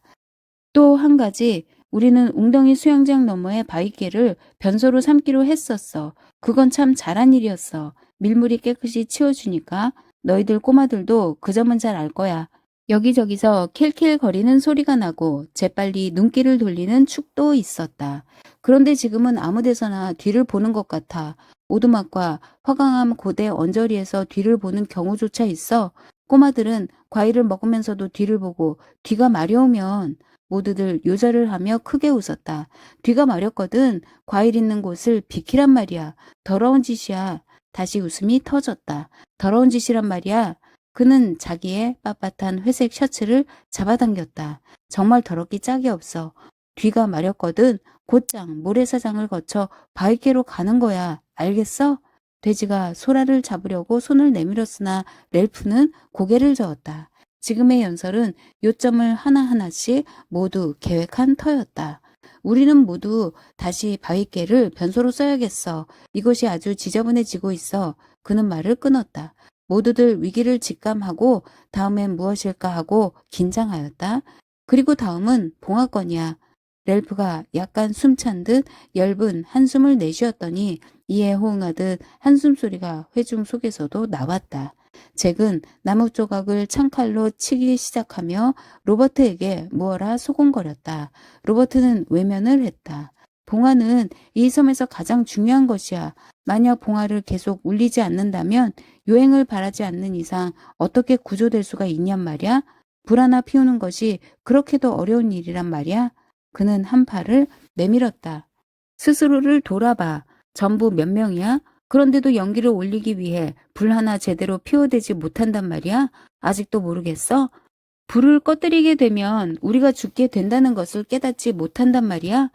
또 한 가지, 우리는 웅덩이 수영장 너머의 바위개를 변소로 삼기로 했었어. 그건 참 잘한 일이었어. 밀물이 깨끗이 치워주니까 너희들 꼬마들도 그 점은 잘 알 거야. 여기저기서 킬킬거리는 소리가 나고 재빨리 눈길을 돌리는 축도 있었다. 그런데 지금은 아무 데서나 뒤를 보는 것 같아. 오두막과 화강암 고대 언저리에서 뒤를 보는 경우조차 있어. 꼬마들은 과일을 먹으면서도 뒤를 보고 뒤가 마려우면 모두들 요절을 하며 크게 웃었다. 뒤가 마렵거든 과일 있는 곳을 비키란 말이야. 더러운 짓이야. 다시 웃음이 터졌다. 더러운 짓이란 말이야. 그는 자기의 빳빳한 회색 셔츠를 잡아당겼다. 정말 더럽기 짝이 없어. 뒤가 마렵거든 곧장 모래사장을 거쳐 바위개로 가는 거야. 알겠어? 돼지가 소라를 잡으려고 손을 내밀었으나 렐프는 고개를 저었다. 지금의 연설은 요점을 하나하나씩 모두 계획한 터였다. 우리는 모두 다시 바위개를 변소로 써야겠어. 이것이 아주 지저분해지고 있어. 그는 말을 끊었다. 모두들 위기를 직감하고 다음엔 무엇일까 하고 긴장하였다. 그리고 다음은 봉화권이야. 렐프가 약간 숨찬 듯 엷은 한숨을 내쉬었더니 이에 호응하듯 한숨 소리가 회중 속에서도 나왔다. 잭은 나무 조각을 창칼로 치기 시작하며 로버트에게 무어라 소곤거렸다. 로버트는 외면을 했다. 봉화는 이 섬에서 가장 중요한 것이야. 만약 봉화를 계속 울리지 않는다면 요행을 바라지 않는 이상 어떻게 구조될 수가 있냔 말이야? 불 하나 피우는 것이 그렇게도 어려운 일이란 말이야? 그는 한 팔을 내밀었다. 스스로를 돌아봐. 전부 몇 명이야? 그런데도 연기를 올리기 위해 불 하나 제대로 피워대지 못한단 말이야? 아직도 모르겠어? 불을 꺼뜨리게 되면 우리가 죽게 된다는 것을 깨닫지 못한단 말이야?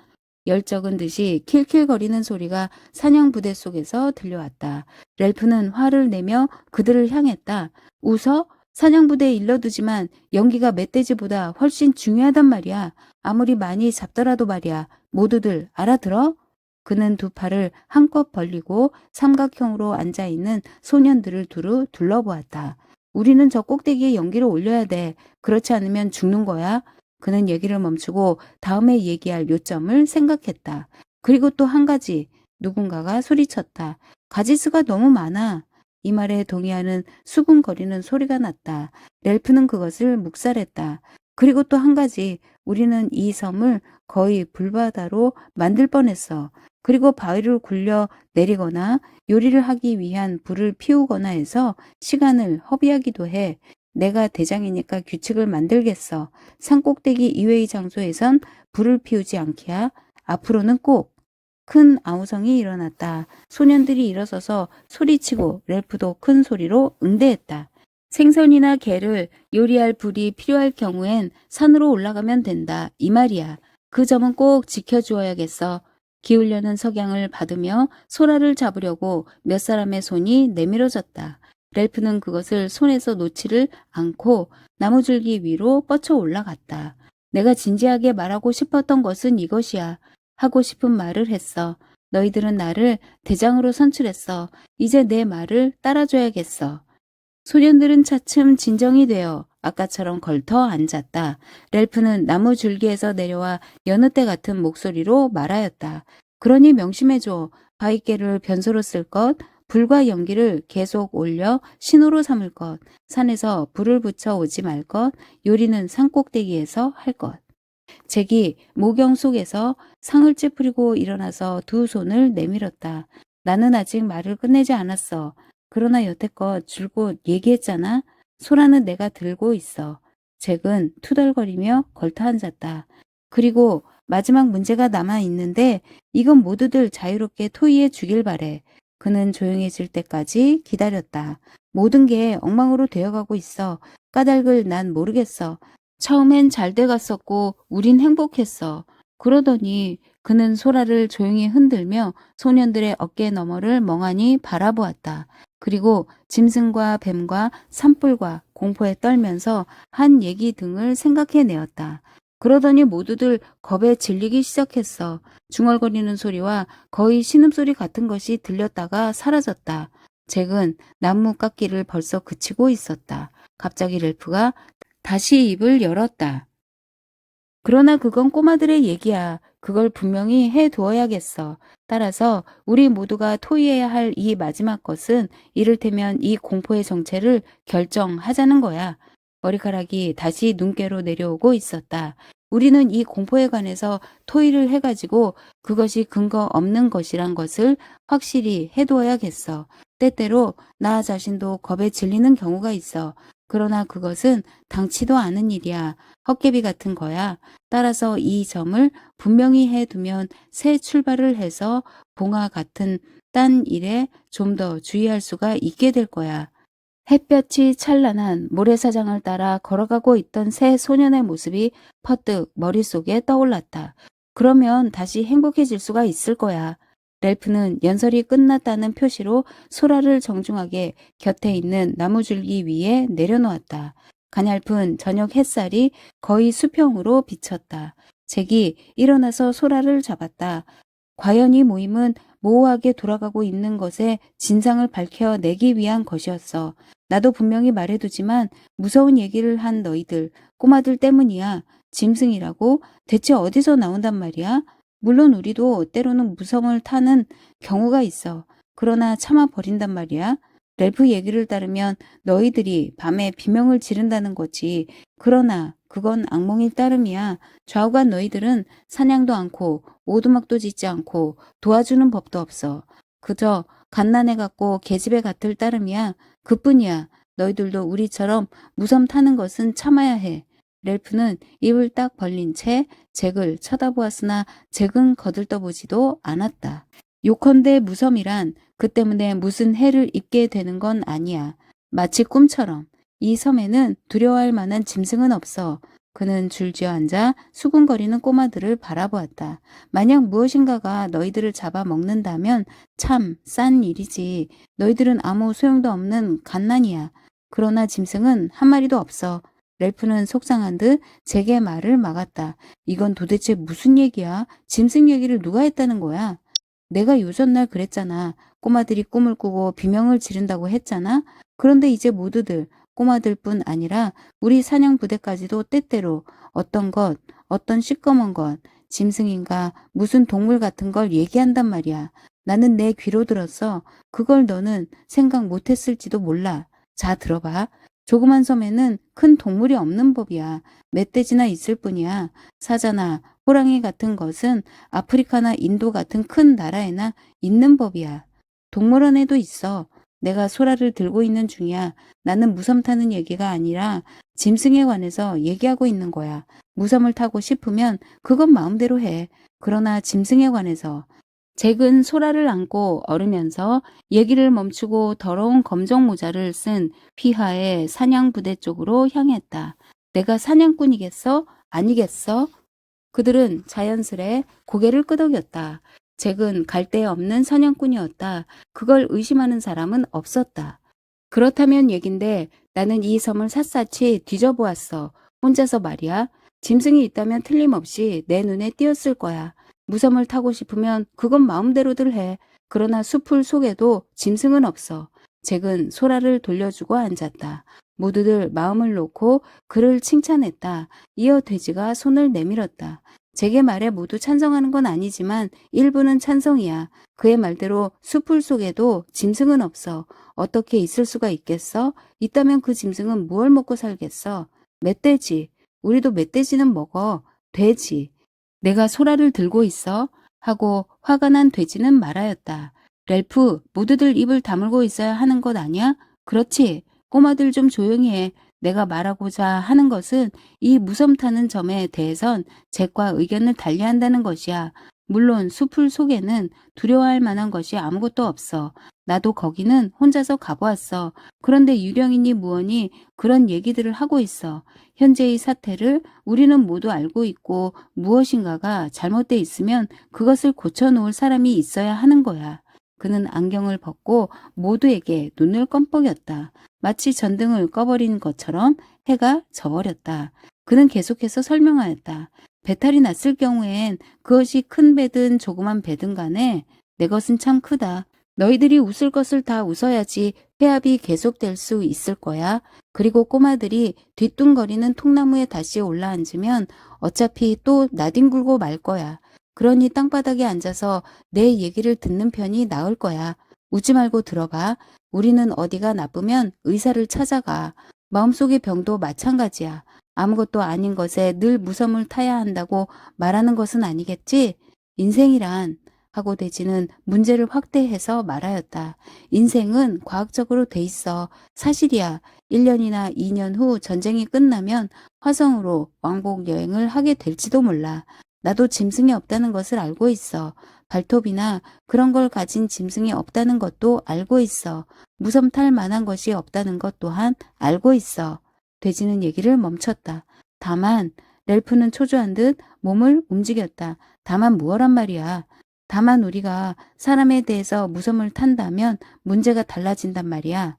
열적은 듯이 킬킬거리는 소리가 사냥부대 속에서 들려왔다. 렐프는 화를 내며 그들을 향했다. 웃어? 사냥부대에 일러두지만 연기가 멧돼지보다 훨씬 중요하단 말이야. 아무리 많이 잡더라도 말이야. 모두들 알아들어? 그는 두 팔을 한껏 벌리고 삼각형으로 앉아있는 소년들을 두루 둘러보았다. 우리는 저 꼭대기에 연기를 올려야 돼. 그렇지 않으면 죽는 거야. 그는 얘기를 멈추고 다음에 얘기할 요점을 생각했다. 그리고 또 한 가지. 누군가가 소리쳤다. 가지수가 너무 많아. 이 말에 동의하는 수군거리는 소리가 났다. 렐프는 그것을 묵살했다. 그리고 또 한 가지. 우리는 이 섬을 거의 불바다로 만들 뻔했어. 그리고 바위를 굴려 내리거나 요리를 하기 위한 불을 피우거나 해서 시간을 허비하기도 해. 내가 대장이니까 규칙을 만들겠어. 산꼭대기 이외의 장소에선 불을 피우지 않기야. 앞으로는 꼭. 큰 아우성이 일어났다. 소년들이 일어서서 소리치고 렐프도 큰 소리로 응대했다. 생선이나 게를 요리할 불이 필요할 경우엔 산으로 올라가면 된다. 이 말이야. 그 점은 꼭 지켜주어야겠어. 기울려는 석양을 받으며 소라를 잡으려고 몇 사람의 손이 내밀어졌다. 렐프는 그것을 손에서 놓지를 않고 나무줄기 위로 뻗쳐 올라갔다. 내가 진지하게 말하고 싶었던 것은 이것이야. 하고 싶은 말을 했어. 너희들은 나를 대장으로 선출했어. 이제 내 말을 따라줘야겠어. 소년들은 차츰 진정이 되어 아까처럼 걸터 앉았다. 랠프는 나무 줄기에서 내려와 여느 때 같은 목소리로 말하였다. 그러니 명심해줘. 바위깨를 변소로 쓸 것, 불과 연기를 계속 올려 신호로 삼을 것, 산에서 불을 붙여 오지 말 것, 요리는 산꼭대기에서 할 것. 잭이 모경 속에서 상을 찌푸리고 일어나서 두 손을 내밀었다. 나는 아직 말을 끝내지 않았어. 그러나 여태껏 줄곧 얘기했잖아. 소라는 내가 들고 있어. 잭은 투덜거리며 걸터 앉았다. 그리고 마지막 문제가 남아 있는데 이건 모두들 자유롭게 토의해 주길 바래. 그는 조용해질 때까지 기다렸다. 모든 게 엉망으로 되어가고 있어. 까닭을 난 모르겠어. 처음엔 잘 돼갔었고 우린 행복했어. 그러더니 그는 소라를 조용히 흔들며 소년들의 어깨 너머를 멍하니 바라보았다. 그리고 짐승과 뱀과 산불과 공포에 떨면서 한 얘기 등을 생각해내었다. 그러더니 모두들 겁에 질리기 시작했어. 중얼거리는 소리와 거의 신음소리 같은 것이 들렸다가 사라졌다. 잭은 나무 깎기를 벌써 그치고 있었다. 갑자기 렐프가 다시 입을 열었다. 그러나 그건 꼬마들의 얘기야. 그걸 분명히 해두어야겠어. 따라서 우리 모두가 토의해야 할 이 마지막 것은 이를테면 이 공포의 정체를 결정하자는 거야. 머리카락이 다시 눈께로 내려오고 있었다. 우리는 이 공포에 관해서 토의를 해가지고 그것이 근거 없는 것이란 것을 확실히 해두어야겠어. 때때로 나 자신도 겁에 질리는 경우가 있어. 그러나 그것은 당치도 않은 일이야. 헛개비 같은 거야. 따라서 이 점을 분명히 해두면 새 출발을 해서 봉화 같은 딴 일에 좀 더 주의할 수가 있게 될 거야. 햇볕이 찬란한 모래사장을 따라 걸어가고 있던 새 소년의 모습이 퍼뜩 머릿속에 떠올랐다. 그러면 다시 행복해질 수가 있을 거야. 렐프는 연설이 끝났다는 표시로 소라를 정중하게 곁에 있는 나무줄기 위에 내려놓았다. 가냘픈 저녁 햇살이 거의 수평으로 비쳤다. 잭이 일어나서 소라를 잡았다. 과연 이 모임은 모호하게 돌아가고 있는 것의 진상을 밝혀내기 위한 것이었어. 나도 분명히 말해두지만 무서운 얘기를 한 너희들, 꼬마들 때문이야. 짐승이라고 대체 어디서 나온단 말이야? 물론 우리도 때로는 무성을 타는 경우가 있어. 그러나 참아버린단 말이야. 렐프 얘기를 따르면 너희들이 밤에 비명을 지른다는 거지. 그러나 그건 악몽일 따름이야. 좌우간 너희들은 사냥도 않고 오두막도 짓지 않고 도와주는 법도 없어. 그저 갓난애같고 계집애 같을 따름이야. 그뿐이야. 너희들도 우리처럼 무섬 타는 것은 참아야 해. 렐프는 입을 딱 벌린 채 잭을 쳐다보았으나 잭은 거들떠보지도 않았다. 요컨대 무섬이란 그 때문에 무슨 해를 입게 되는 건 아니야. 마치 꿈처럼. 이 섬에는 두려워할 만한 짐승은 없어. 그는 줄지어 앉아 수군거리는 꼬마들을 바라보았다. 만약 무엇인가가 너희들을 잡아먹는다면 참 싼 일이지. 너희들은 아무 소용도 없는 갓난이야. 그러나 짐승은 한 마리도 없어. 렐프는 속상한 듯 잭의 말을 막았다. 이건 도대체 무슨 얘기야? 짐승 얘기를 누가 했다는 거야? 내가 요전날 그랬잖아. 꼬마들이 꿈을 꾸고 비명을 지른다고 했잖아. 그런데 이제 모두들 꼬마들뿐 아니라 우리 사냥 부대까지도 때때로 어떤 것, 어떤 시꺼먼 것, 짐승인가 무슨 동물 같은 걸 얘기한단 말이야. 나는 내 귀로 들었어. 그걸 너는 생각 못했을지도 몰라. 자, 들어봐. 조그만 섬에는 큰 동물이 없는 법이야. 멧돼지나 있을 뿐이야. 사자나 호랑이 같은 것은 아프리카나 인도 같은 큰 나라에나 있는 법이야. 동물원에도 있어. 내가 소라를 들고 있는 중이야. 나는 무섬 타는 얘기가 아니라 짐승에 관해서 얘기하고 있는 거야. 무섬을 타고 싶으면 그건 마음대로 해. 그러나 짐승에 관해서. 잭은 소라를 안고 얼으면서 얘기를 멈추고 더러운 검정 모자를 쓴 휘하의 사냥부대 쪽으로 향했다. 내가 사냥꾼이겠어? 아니겠어? 그들은 자연스레 고개를 끄덕였다. 잭은 갈데 없는 사냥꾼이었다. 그걸 의심하는 사람은 없었다. 그렇다면 얘긴데 나는 이 섬을 샅샅이 뒤져보았어. 혼자서 말이야. 짐승이 있다면 틀림없이 내 눈에 띄었을 거야. 무섬을 타고 싶으면 그건 마음대로들 해. 그러나 숲을 속에도 짐승은 없어. 잭은 소라를 돌려주고 앉았다. 모두들 마음을 놓고 그를 칭찬했다. 이어 돼지가 손을 내밀었다. 제게 말에 모두 찬성하는 건 아니지만 일부는 찬성이야. 그의 말대로 숲풀 속에도 짐승은 없어. 어떻게 있을 수가 있겠어? 있다면 그 짐승은 무얼 먹고 살겠어? 멧돼지. 우리도 멧돼지는 먹어. 돼지. 내가 소라를 들고 있어? 하고 화가 난 돼지는 말하였다. 렐프, 모두들 입을 다물고 있어야 하는 것 아니야? 그렇지. 꼬마들 좀 조용히 해. 내가 말하고자 하는 것은 이 무섬 타는 점에 대해선 잭과 의견을 달리한다는 것이야. 물론 숲풀 속에는 두려워할 만한 것이 아무것도 없어. 나도 거기는 혼자서 가보았어. 그런데 유령이니 무언이 그런 얘기들을 하고 있어. 현재의 사태를 우리는 모두 알고 있고 무엇인가가 잘못돼 있으면 그것을 고쳐놓을 사람이 있어야 하는 거야. 그는 안경을 벗고 모두에게 눈을 껌뻑였다. 마치 전등을 꺼버린 것처럼 해가 져버렸다. 그는 계속해서 설명하였다. 배탈이 났을 경우엔 그것이 큰 배든 조그만 배든 간에 내 것은 참 크다. 너희들이 웃을 것을 다 웃어야지 회합이 계속될 수 있을 거야. 그리고 꼬마들이 뒤뚱거리는 통나무에 다시 올라앉으면 어차피 또 나뒹굴고 말 거야. 그러니 땅바닥에 앉아서 내 얘기를 듣는 편이 나을 거야. 웃지 말고 들어봐. 우리는 어디가 나쁘면 의사를 찾아가. 마음속의 병도 마찬가지야. 아무것도 아닌 것에 늘 무섬을 타야 한다고 말하는 것은 아니겠지? 인생이란 하고 돼지는 문제를 확대해서 말하였다. 인생은 과학적으로 돼 있어. 사실이야. 1년이나 2년 후 전쟁이 끝나면 화성으로 왕복 여행을 하게 될지도 몰라. 나도 짐승이 없다는 것을 알고 있어. 발톱이나 그런 걸 가진 짐승이 없다는 것도 알고 있어. 무섬 탈 만한 것이 없다는 것 또한 알고 있어. 돼지는 얘기를 멈췄다. 다만 렐프는 초조한 듯 몸을 움직였다. 다만 무엇란 말이야. 다만 우리가 사람에 대해서 무섬을 탄다면 문제가 달라진단 말이야.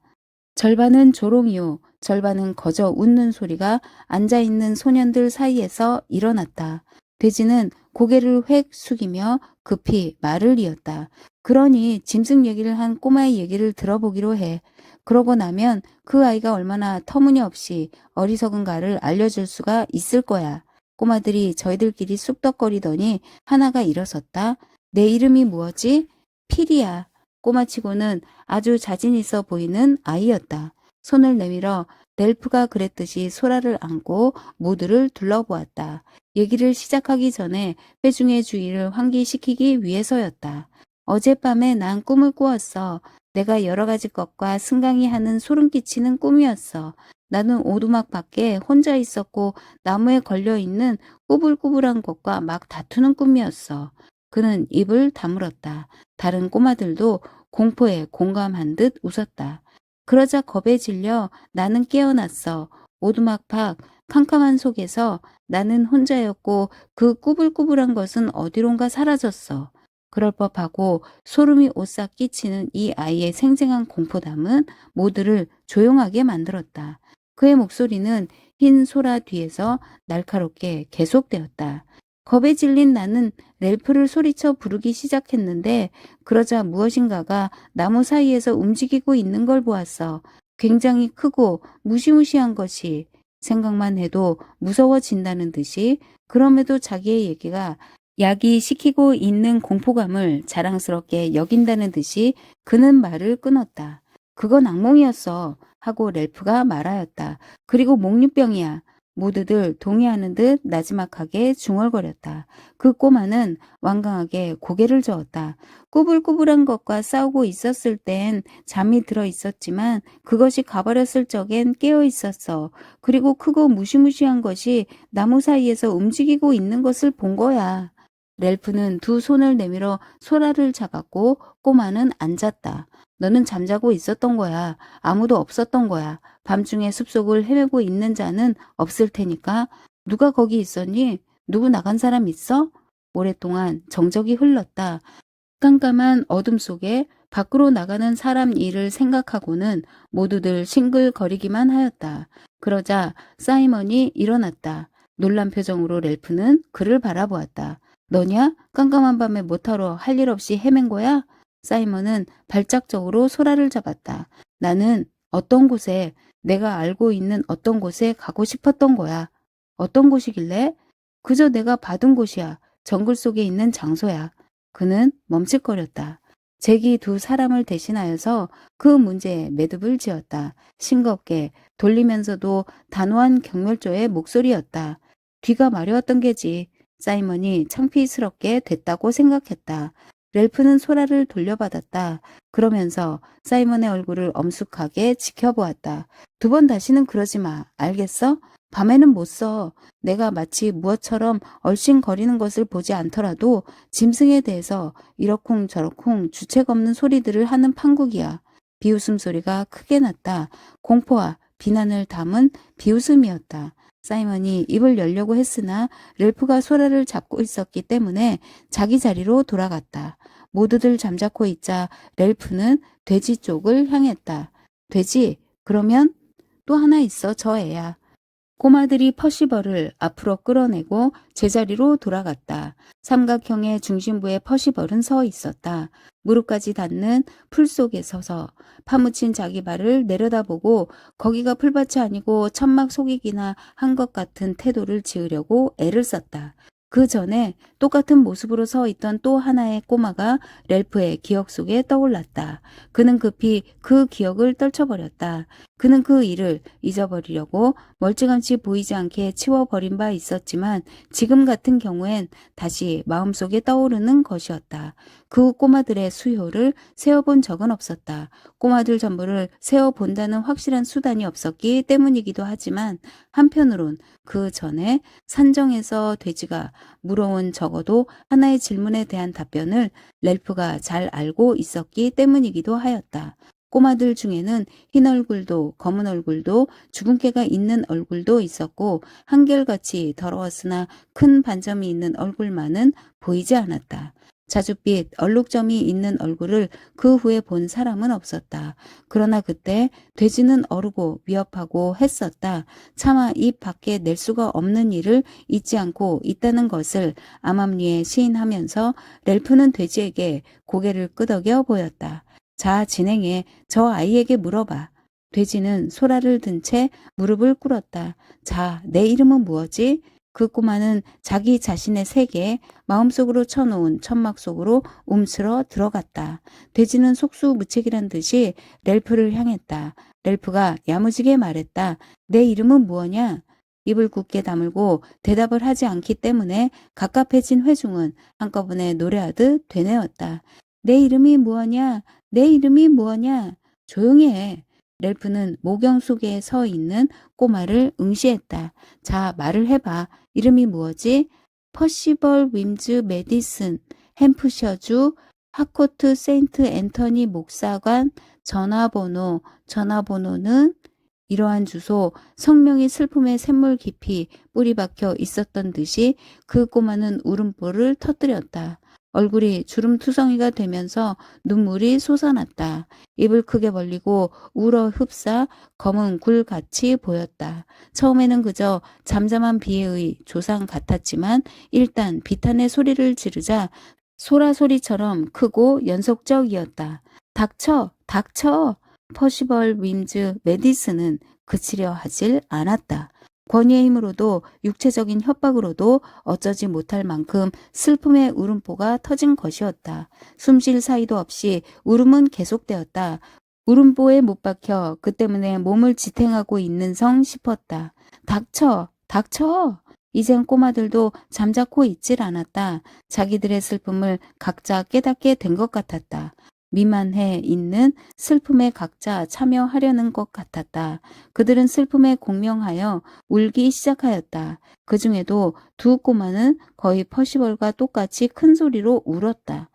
절반은 조롱이요. 절반은 거저 웃는 소리가 앉아있는 소년들 사이에서 일어났다. 돼지는 고개를 획 숙이며 급히 말을 이었다. 그러니 짐승 얘기를 한 꼬마의 얘기를 들어보기로 해. 그러고 나면 그 아이가 얼마나 터무니없이 어리석은가를 알려줄 수가 있을 거야. 꼬마들이 저희들끼리 쑥덕거리더니 하나가 일어섰다. 내 이름이 뭐지? 필이야. 꼬마치고는 아주 자신 있어 보이는 아이였다. 손을 내밀어 렐프가 그랬듯이 소라를 안고 모두를 둘러보았다. 얘기를 시작하기 전에 회중의 주의를 환기시키기 위해서였다. 어젯밤에 난 꿈을 꾸었어. 내가 여러 가지 것과 승강이 하는 소름 끼치는 꿈이었어. 나는 오두막 밖에 혼자 있었고 나무에 걸려있는 꾸불꾸불한 것과 막 다투는 꿈이었어. 그는 입을 다물었다. 다른 꼬마들도 공포에 공감한 듯 웃었다. 그러자 겁에 질려 나는 깨어났어. 오두막 밖 캄캄한 속에서 나는 혼자였고 그 꾸불꾸불한 것은 어디론가 사라졌어. 그럴 법하고 소름이 오싹 끼치는 이 아이의 생생한 공포담은 모두를 조용하게 만들었다. 그의 목소리는 흰 소라 뒤에서 날카롭게 계속되었다. 겁에 질린 나는 렐프를 소리쳐 부르기 시작했는데 그러자 무엇인가가 나무 사이에서 움직이고 있는 걸 보았어. 굉장히 크고 무시무시한 것이 생각만 해도 무서워진다는 듯이 그럼에도 자기의 얘기가 약이 시키고 있는 공포감을 자랑스럽게 여긴다는 듯이 그는 말을 끊었다. 그건 악몽이었어 하고 렐프가 말하였다. 그리고 목류병이야. 모두들 동의하는 듯 나지막하게 중얼거렸다. 그 꼬마는 완강하게 고개를 저었다. 꾸불꾸불한 것과 싸우고 있었을 땐 잠이 들어 있었지만 그것이 가버렸을 적엔 깨어 있었어. 그리고 크고 무시무시한 것이 나무 사이에서 움직이고 있는 것을 본 거야. 렐프는 두 손을 내밀어 소라를 잡았고 꼬마는 앉았다. 너는 잠자고 있었던 거야. 아무도 없었던 거야. 밤중에 숲속을 헤매고 있는 자는 없을 테니까. 누가 거기 있었니? 누구 나간 사람 있어? 오랫동안 정적이 흘렀다. 깜깜한 어둠 속에 밖으로 나가는 사람 일을 생각하고는 모두들 싱글거리기만 하였다. 그러자 사이먼이 일어났다. 놀란 표정으로 렐프는 그를 바라보았다. 너냐? 깜깜한 밤에 뭐하러 할 일 없이 헤맨 거야? 사이먼은 발작적으로 소라를 잡았다. 나는 어떤 곳에, 내가 알고 있는 어떤 곳에 가고 싶었던 거야. 어떤 곳이길래? 그저 내가 받은 곳이야. 정글 속에 있는 장소야. 그는 멈칫거렸다. 잭이 두 사람을 대신하여서 그 문제에 매듭을 지었다. 싱겁게 돌리면서도 단호한 경멸조의 목소리였다. 뒤가 마려웠던 게지. 사이먼이 창피스럽게 됐다고 생각했다. 렐프는 소라를 돌려받았다. 그러면서 사이먼의 얼굴을 엄숙하게 지켜보았다. 두 번 다시는 그러지 마. 알겠어? 밤에는 못 써. 내가 마치 무엇처럼 얼씬거리는 것을 보지 않더라도 짐승에 대해서 이러쿵 저러쿵 주책 없는 소리들을 하는 판국이야. 비웃음 소리가 크게 났다. 공포와 비난을 담은 비웃음이었다. 사이먼이 입을 열려고 했으나 렐프가 소라를 잡고 있었기 때문에 자기 자리로 돌아갔다. 모두들 잠자코 있자 렐프는 돼지 쪽을 향했다. 돼지? 그러면 또 하나 있어, 저 애야. 꼬마들이 퍼시벌을 앞으로 끌어내고 제자리로 돌아갔다. 삼각형의 중심부에 퍼시벌은 서 있었다. 무릎까지 닿는 풀 속에 서서 파묻힌 자기 발을 내려다보고 거기가 풀밭이 아니고 천막 속이기나 한 것 같은 태도를 지으려고 애를 썼다. 그 전에 똑같은 모습으로 서 있던 또 하나의 꼬마가 렐프의 기억 속에 떠올랐다. 그는 급히 그 기억을 떨쳐버렸다. 그는 그 일을 잊어버리려고 멀찌감치 보이지 않게 치워버린 바 있었지만 지금 같은 경우엔 다시 마음속에 떠오르는 것이었다. 그 꼬마들의 수효를 세어본 적은 없었다. 꼬마들 전부를 세어본다는 확실한 수단이 없었기 때문이기도 하지만 한편으론 그 전에 산정에서 돼지가 물어온 적어도 하나의 질문에 대한 답변을 렐프가 잘 알고 있었기 때문이기도 하였다. 꼬마들 중에는 흰 얼굴도 검은 얼굴도 주근깨가 있는 얼굴도 있었고 한결같이 더러웠으나 큰 반점이 있는 얼굴만은 보이지 않았다. 자줏빛 얼룩점이 있는 얼굴을 그 후에 본 사람은 없었다. 그러나 그때 돼지는 어르고 위협하고 했었다. 차마 입 밖에 낼 수가 없는 일을 잊지 않고 있다는 것을 암암리에 시인하면서 렐프는 돼지에게 고개를 끄덕여 보였다. 자, 진행해. 저 아이에게 물어봐. 돼지는 소라를 든 채 무릎을 꿇었다. 자, 내 이름은 무엇이? 그 꼬마는 자기 자신의 세계, 마음속으로 쳐놓은 천막 속으로 움츠러 들어갔다. 돼지는 속수무책이란 듯이 렐프를 향했다. 렐프가 야무지게 말했다. 내 이름은 무엇냐? 입을 굳게 다물고 대답을 하지 않기 때문에 갑갑해진 회중은 한꺼번에 노래하듯 되뇌었다. 내 이름이 무엇냐? 내 이름이 무엇냐? 조용히 해. 렐프는 모경 속에 서 있는 꼬마를 응시했다. 자, 말을 해봐. 이름이 무엇이? 퍼시벌 윈즈 메디슨, 햄프셔주, 하코트 세인트 앤터니 목사관, 전화번호는 이러한 주소, 성명이 슬픔의 샘물 깊이 뿌리 박혀 있었던 듯이 그 꼬마는 울음보를 터뜨렸다. 얼굴이 주름투성이가 되면서 눈물이 솟아났다. 입을 크게 벌리고 울어 흡사 검은 굴같이 보였다. 처음에는 그저 잠잠한 비애의 조상 같았지만 일단 비탄의 소리를 지르자 소라 소리처럼 크고 연속적이었다. 닥쳐! 닥쳐! 퍼시벌 윈즈 메디슨은 그치려 하질 않았다. 권위의 힘으로도 육체적인 협박으로도 어쩌지 못할 만큼 슬픔의 울음보가 터진 것이었다. 숨쉴 사이도 없이 울음은 계속되었다. 울음보에 못 박혀 그 때문에 몸을 지탱하고 있는 성 싶었다. 닥쳐! 닥쳐! 이젠 꼬마들도 잠자코 있질 않았다. 자기들의 슬픔을 각자 깨닫게 된 것 같았다. 미만해 있는 슬픔에 각자 참여하려는 것 같았다. 그들은 슬픔에 공명하여 울기 시작하였다. 그 중에도 두 꼬마는 거의 퍼시벌과 똑같이 큰 소리로 울었다.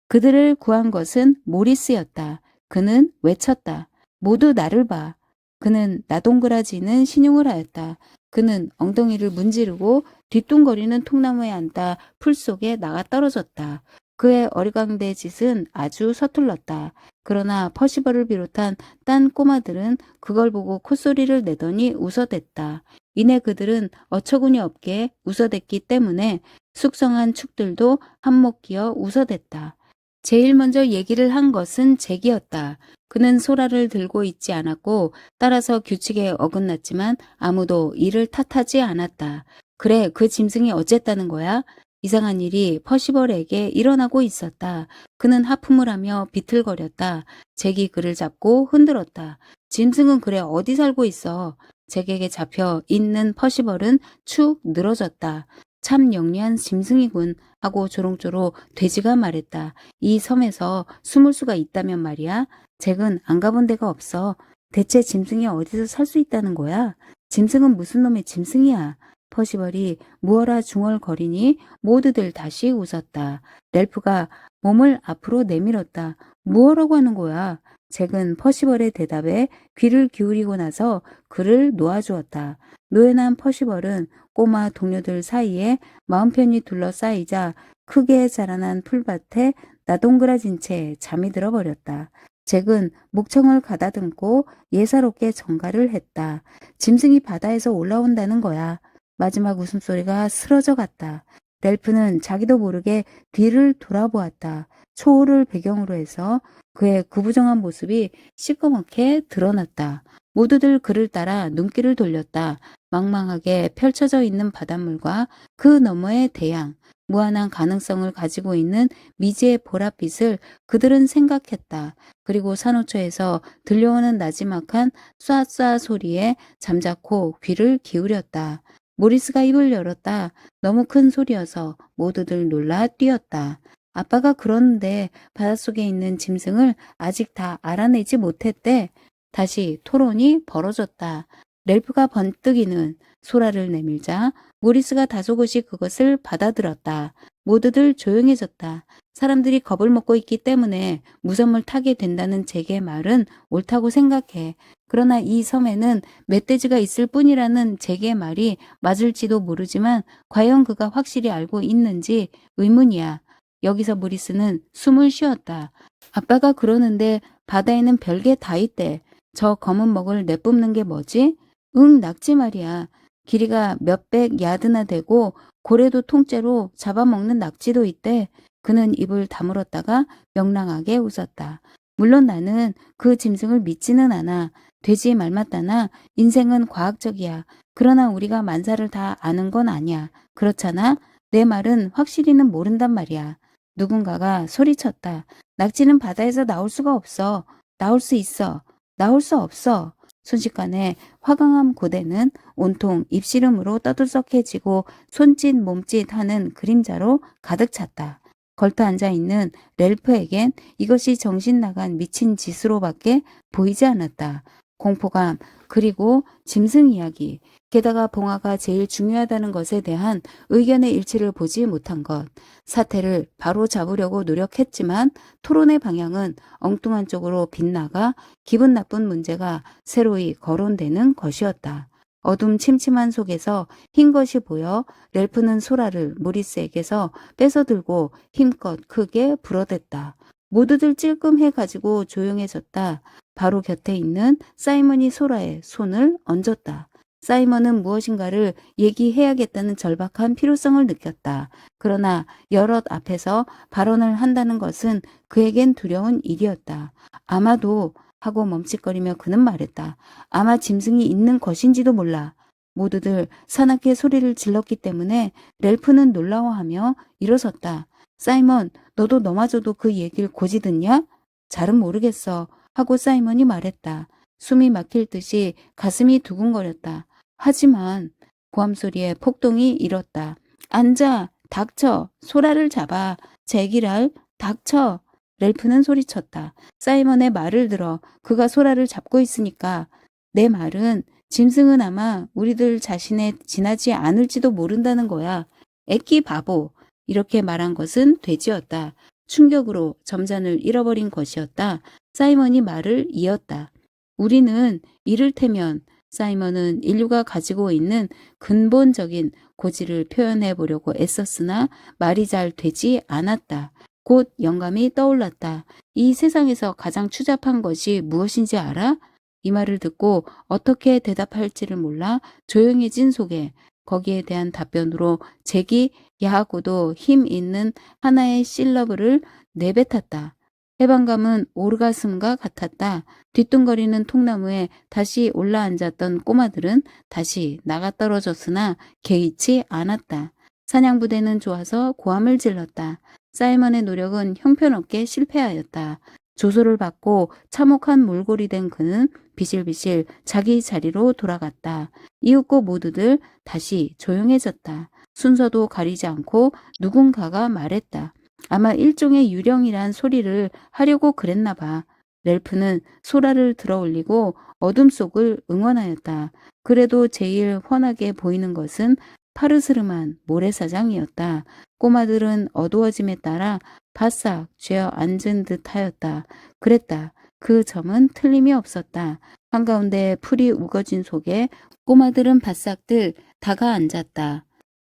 그들을 구한 것은 모리스였다. 그는 외쳤다. 모두 나를 봐. 그는 나동그라지는 신용을 하였다. 그는 엉덩이를 문지르고 뒤뚱거리는 통나무에 앉다 풀 속에 나가 떨어졌다. 그의 어리광대 짓은 아주 서툴렀다. 그러나 퍼시벌을 비롯한 딴 꼬마들은 그걸 보고 콧소리를 내더니 웃어댔다. 이내 그들은 어처구니 없게 웃어댔기 때문에 숙성한 축들도 한몫 끼어 웃어댔다. 제일 먼저 얘기를 한 것은 잭이었다. 그는 소라를 들고 있지 않았고 따라서 규칙에 어긋났지만 아무도 이를 탓하지 않았다. 그래, 그 짐승이 어쨌다는 거야? 이상한 일이 퍼시벌에게 일어나고 있었다. 그는 하품을 하며 비틀거렸다. 잭이 그를 잡고 흔들었다. 짐승은 그래 어디 살고 있어? 잭에게 잡혀 있는 퍼시벌은 축 늘어졌다. 참 영리한 짐승이군 하고 조롱조롱 돼지가 말했다. 이 섬에서 숨을 수가 있다면 말이야. 잭은 안 가본 데가 없어. 대체 짐승이 어디서 살 수 있다는 거야? 짐승은 무슨 놈의 짐승이야? 퍼시벌이 무어라 중얼거리니 모두들 다시 웃었다. 렐프가 몸을 앞으로 내밀었다. 무어라고 하는 거야? 잭은 퍼시벌의 대답에 귀를 기울이고 나서 그를 놓아주었다. 노연한 퍼시벌은 꼬마 동료들 사이에 마음 편히 둘러싸이자 크게 자라난 풀밭에 나동그라진 채 잠이 들어버렸다. 잭은 목청을 가다듬고 예사롭게 전가를 했다. 짐승이 바다에서 올라온다는 거야. 마지막 웃음소리가 쓰러져 갔다. 렐프는 자기도 모르게 뒤를 돌아보았다. 초호를 배경으로 해서 그의 구부정한 모습이 시커멓게 드러났다. 모두들 그를 따라 눈길을 돌렸다. 망망하게 펼쳐져 있는 바닷물과 그 너머의 대양, 무한한 가능성을 가지고 있는 미지의 보랏빛을 그들은 생각했다. 그리고 산호초에서 들려오는 나지막한 쏴쏴 소리에 잠자코 귀를 기울였다. 모리스가 입을 열었다. 너무 큰 소리여서 모두들 놀라 뛰었다. 아빠가 그러는데 바닷속에 있는 짐승을 아직 다 알아내지 못했대. 다시 토론이 벌어졌다. 렐프가 번뜩이는 소라를 내밀자 모리스가 다소곳이 그것을 받아들었다. 모두들 조용해졌다. 사람들이 겁을 먹고 있기 때문에 무섬을 타게 된다는 잭의 말은 옳다고 생각해. 그러나 이 섬에는 멧돼지가 있을 뿐이라는 잭의 말이 맞을지도 모르지만 과연 그가 확실히 알고 있는지 의문이야. 여기서 모리스는 숨을 쉬었다. 아빠가 그러는데 바다에는 별게 다 있대. 저 검은 먹을 내뿜는 게 뭐지? 응, 낙지 말이야. 길이가 몇백 야드나 되고 고래도 통째로 잡아먹는 낙지도 있대. 그는 입을 다물었다가 명랑하게 웃었다. 물론 나는 그 짐승을 믿지는 않아. 돼지 말 맞다나 인생은 과학적이야. 그러나 우리가 만사를 다 아는 건 아니야. 그렇잖아? 내 말은 확실히는 모른단 말이야. 누군가가 소리쳤다. 낙지는 바다에서 나올 수가 없어. 나올 수 있어. 나올 수 없어. 순식간에 화강암 고대는 온통 입씨름으로 떠들썩해지고 손짓 몸짓 하는 그림자로 가득 찼다. 걸터 앉아있는 렐프에겐 이것이 정신 나간 미친 짓으로밖에 보이지 않았다. 공포감, 그리고 짐승 이야기, 게다가 봉화가 제일 중요하다는 것에 대한 의견의 일치를 보지 못한 것. 사태를 바로 잡으려고 노력했지만 토론의 방향은 엉뚱한 쪽으로 빗나가 기분 나쁜 문제가 새로이 거론되는 것이었다. 어둠 침침한 속에서 흰 것이 보여 렐프는 소라를 모리스에게서 뺏어들고 힘껏 크게 불어댔다. 모두들 찔끔해가지고 조용해졌다. 바로 곁에 있는 사이먼이 소라의 손을 얹었다. 사이먼은 무엇인가를 얘기해야겠다는 절박한 필요성을 느꼈다. 그러나 여럿 앞에서 발언을 한다는 것은 그에겐 두려운 일이었다. 아마도 하고 멈칫거리며 그는 말했다. 아마 짐승이 있는 것인지도 몰라. 모두들 사납게 소리를 질렀기 때문에 렐프는 놀라워하며 일어섰다. 사이먼, 너도 너마저도 그 얘기를 고지 듣냐? 잘은 모르겠어. 하고 사이먼이 말했다. 숨이 막힐 듯이 가슴이 두근거렸다. 하지만 고함 소리에 폭동이 일었다. 앉아, 닥쳐, 소라를 잡아, 제기랄, 닥쳐. 렐프는 소리쳤다. 사이먼의 말을 들어. 그가 소라를 잡고 있으니까. 내 말은 짐승은 아마 우리들 자신에 지나지 않을지도 모른다는 거야. 애끼 바보. 이렇게 말한 것은 돼지였다. 충격으로 점잔을 잃어버린 것이었다. 사이먼이 말을 이었다. 우리는 이를테면 사이먼은 인류가 가지고 있는 근본적인 고지를 표현해 보려고 애썼으나 말이 잘 되지 않았다. 곧 영감이 떠올랐다. 이 세상에서 가장 추잡한 것이 무엇인지 알아? 이 말을 듣고 어떻게 대답할지를 몰라 조용해진 속에 거기에 대한 답변으로 잭이 야하고도 힘 있는 하나의 실러브를 내뱉었다. 해방감은 오르가슴과 같았다. 뒤뚱거리는 통나무에 다시 올라앉았던 꼬마들은 다시 나가떨어졌으나 개의치 않았다. 사냥부대는 좋아서 고함을 질렀다. 사이먼의 노력은 형편없게 실패하였다. 조소를 받고 참혹한 몰골이 된 그는 비실비실 자기 자리로 돌아갔다. 이윽고 모두들 다시 조용해졌다. 순서도 가리지 않고 누군가가 말했다. 아마 일종의 유령이란 소리를 하려고 그랬나 봐. 렐프는 소라를 들어 올리고 어둠 속을 응원하였다. 그래도 제일 훤하게 보이는 것은 파르스름한 모래사장이었다. 꼬마들은 어두워짐에 따라 바싹 쥐어 앉은 듯 하였다. 그랬다. 그 점은 틀림이 없었다. 한가운데 풀이 우거진 속에 꼬마들은 바싹들 다가 앉았다.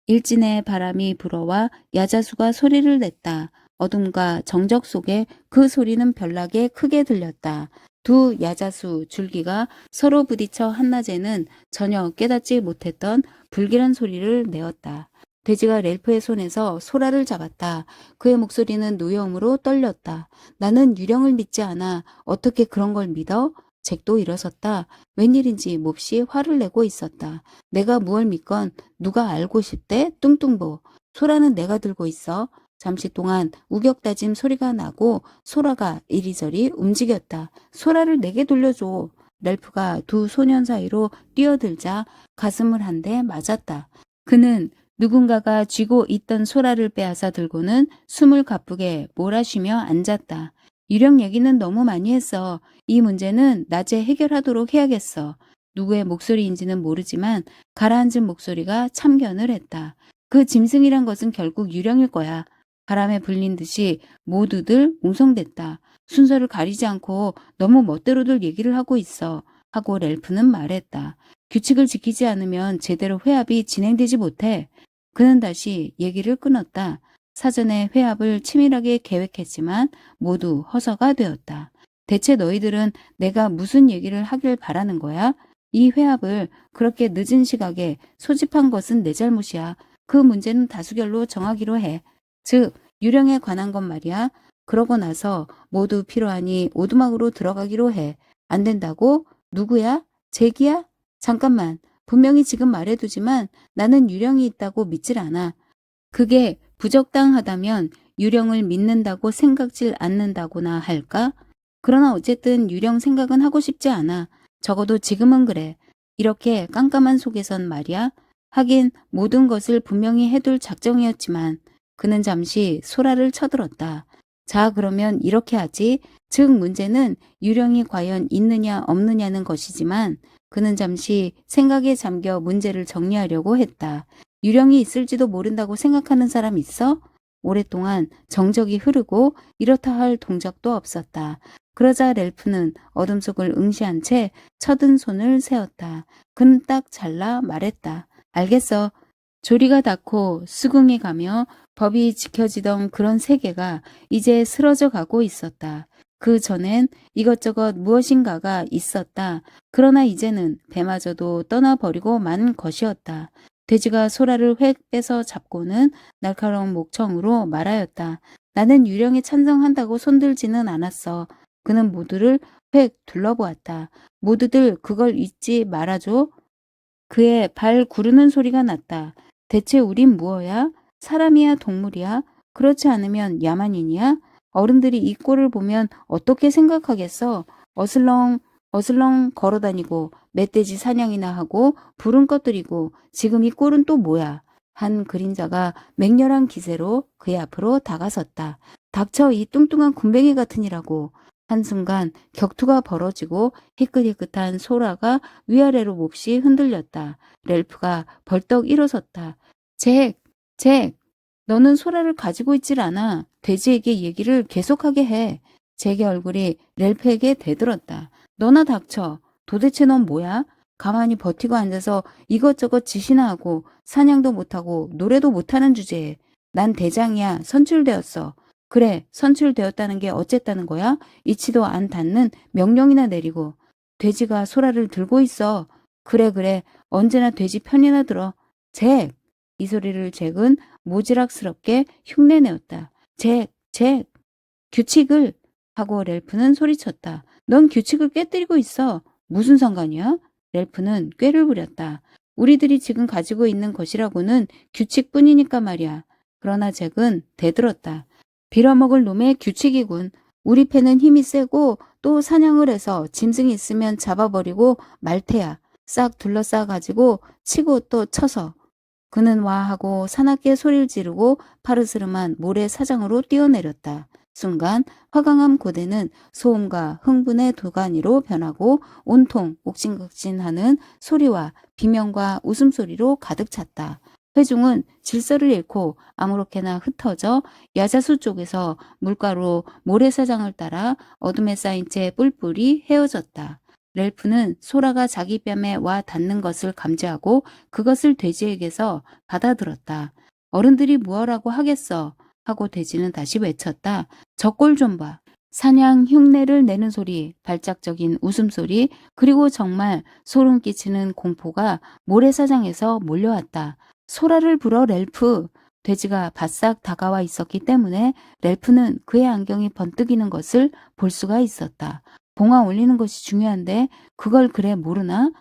일진의 바람이 불어와 야자수가 소리를 냈다. 어둠과 정적 속에 그 소리는 별나게 크게 들렸다. 두 야자수 줄기가 서로 부딪혀 한낮에는 전혀 깨닫지 못했던 불길한 소리를 내었다. 돼지가 렐프의 손에서 소라를 잡았다. 그의 목소리는 노여움으로 떨렸다. 나는 유령을 믿지 않아. 어떻게 그런 걸 믿어? 잭도 일어섰다. 웬일인지 몹시 화를 내고 있었다. 내가 무얼 믿건 누가 알고 싶대? 뚱뚱보. 소라는 내가 들고 있어. 잠시 동안 우격다짐 소리가 나고 소라가 이리저리 움직였다. 소라를 내게 돌려줘. 렐프가 두 소년 사이로 뛰어들자 가슴을 한 대 맞았다. 그는 누군가가 쥐고 있던 소라를 빼앗아 들고는 숨을 가쁘게 몰아쉬며 앉았다. 유령 얘기는 너무 많이 했어. 이 문제는 낮에 해결하도록 해야겠어. 누구의 목소리인지는 모르지만 가라앉은 목소리가 참견을 했다. 그 짐승이란 것은 결국 유령일 거야. 바람에 불린 듯이 모두들 웅성댔다. 순서를 가리지 않고 너무 멋대로들 얘기를 하고 있어. 하고 렐프는 말했다. 규칙을 지키지 않으면 제대로 회합이 진행되지 못해. 그는 다시 얘기를 끊었다. 사전에 회합을 치밀하게 계획했지만 모두 허서가 되었다. 대체 너희들은 내가 무슨 얘기를 하길 바라는 거야? 이 회합을 그렇게 늦은 시각에 소집한 것은 내 잘못이야. 그 문제는 다수결로 정하기로 해. 즉, 유령에 관한 것 말이야. 그러고 나서 모두 필요하니 오두막으로 들어가기로 해. 안 된다고? 누구야? 잭이야? 잠깐만. 분명히 지금 말해두지만 나는 유령이 있다고 믿질 않아. 그게 부적당하다면 유령을 믿는다고 생각질 않는다고나 할까? 그러나 어쨌든 유령 생각은 하고 싶지 않아. 적어도 지금은 그래. 이렇게 깜깜한 속에선 말이야. 하긴 모든 것을 분명히 해둘 작정이었지만 그는 잠시 소라를 쳐들었다. 자, 그러면 이렇게 하지. 즉 문제는 유령이 과연 있느냐 없느냐는 것이지만 그는 잠시 생각에 잠겨 문제를 정리하려고 했다. 유령이 있을지도 모른다고 생각하는 사람 있어? 오랫동안 정적이 흐르고 이렇다 할 동작도 없었다. 그러자 렐프는 어둠 속을 응시한 채 쳐든 손을 세웠다. 그는 딱 잘라 말했다. 알겠어. 조리가 닿고 수긍해 가며 법이 지켜지던 그런 세계가 이제 쓰러져 가고 있었다. 그 전엔 이것저것 무엇인가가 있었다. 그러나 이제는 배마저도 떠나버리고 만 것이었다. 돼지가 소라를 획 빼서 잡고는 날카로운 목청으로 말하였다. 나는 유령에 찬성한다고 손들지는 않았어. 그는 모두를 획 둘러보았다. 모두들 그걸 잊지 말아줘. 그의 발 구르는 소리가 났다. 대체 우린 무엇야? 사람이야 동물이야? 그렇지 않으면 야만인이야? 어른들이 이 꼴을 보면 어떻게 생각하겠어? 어슬렁 걸어다니고 멧돼지 사냥이나 하고 불은 꺼뜨리고 지금 이 꼴은 또 뭐야? 한 그림자가 맹렬한 기세로 그의 앞으로 다가섰다. 닥쳐 이 뚱뚱한 군뱅이 같으니라고. 한순간 격투가 벌어지고 희끗희끗한 소라가 위아래로 몹시 흔들렸다. 렐프가 벌떡 일어섰다. 잭, 너는 소라를 가지고 있질 않아. 돼지에게 얘기를 계속하게 해. 잭의 얼굴이 렐프에게 대들었다. 너나 닥쳐. 도대체 넌 뭐야? 가만히 버티고 앉아서 이것저것 짓이나 하고 사냥도 못하고 노래도 못하는 주제에. 난 대장이야. 선출되었어. 그래, 선출되었다는 게 어쨌다는 거야? 이치도 안 닿는 명령이나 내리고. 돼지가 소라를 들고 있어. 그래. 언제나 돼지 편이나 들어. 잭! 이 소리를 잭은 모지락스럽게 흉내내었다. 잭! 규칙을! 하고 랠프는 소리쳤다. 넌 규칙을 깨뜨리고 있어. 무슨 상관이야? 랠프는 꾀를 부렸다. 우리들이 지금 가지고 있는 것이라고는 규칙뿐이니까 말이야. 그러나 잭은 대들었다. 빌어먹을 놈의 규칙이군. 우리 패는 힘이 세고 또 사냥을 해서 짐승이 있으면 잡아버리고 말테야. 싹 둘러싸 가지고 치고 또 쳐서. 그는 와 하고 사납게 소리를 지르고 파르스름한 모래사장으로 뛰어내렸다. 순간 화강암 고대는 소음과 흥분의 도가니로 변하고 온통 옥신각신하는 소리와 비명과 웃음소리로 가득 찼다. 회중은 질서를 잃고 아무렇게나 흩어져 야자수 쪽에서 물가로 모래사장을 따라 어둠에 쌓인 채 뿔뿔이 헤어졌다. 렐프는 소라가 자기 뺨에 와 닿는 것을 감지하고 그것을 돼지에게서 받아들었다. 어른들이 무엇라고 하겠어? 하고 돼지는 다시 외쳤다. 저 꼴 좀 봐. 사냥 흉내를 내는 소리, 발작적인 웃음소리, 그리고 정말 소름 끼치는 공포가 모래사장에서 몰려왔다. 소라를 불어 렐프. 돼지가 바싹 다가와 있었기 때문에 렐프는 그의 안경이 번뜩이는 것을 볼 수가 있었다. 봉화 올리는 것이 중요한데 그걸 그래 모르나?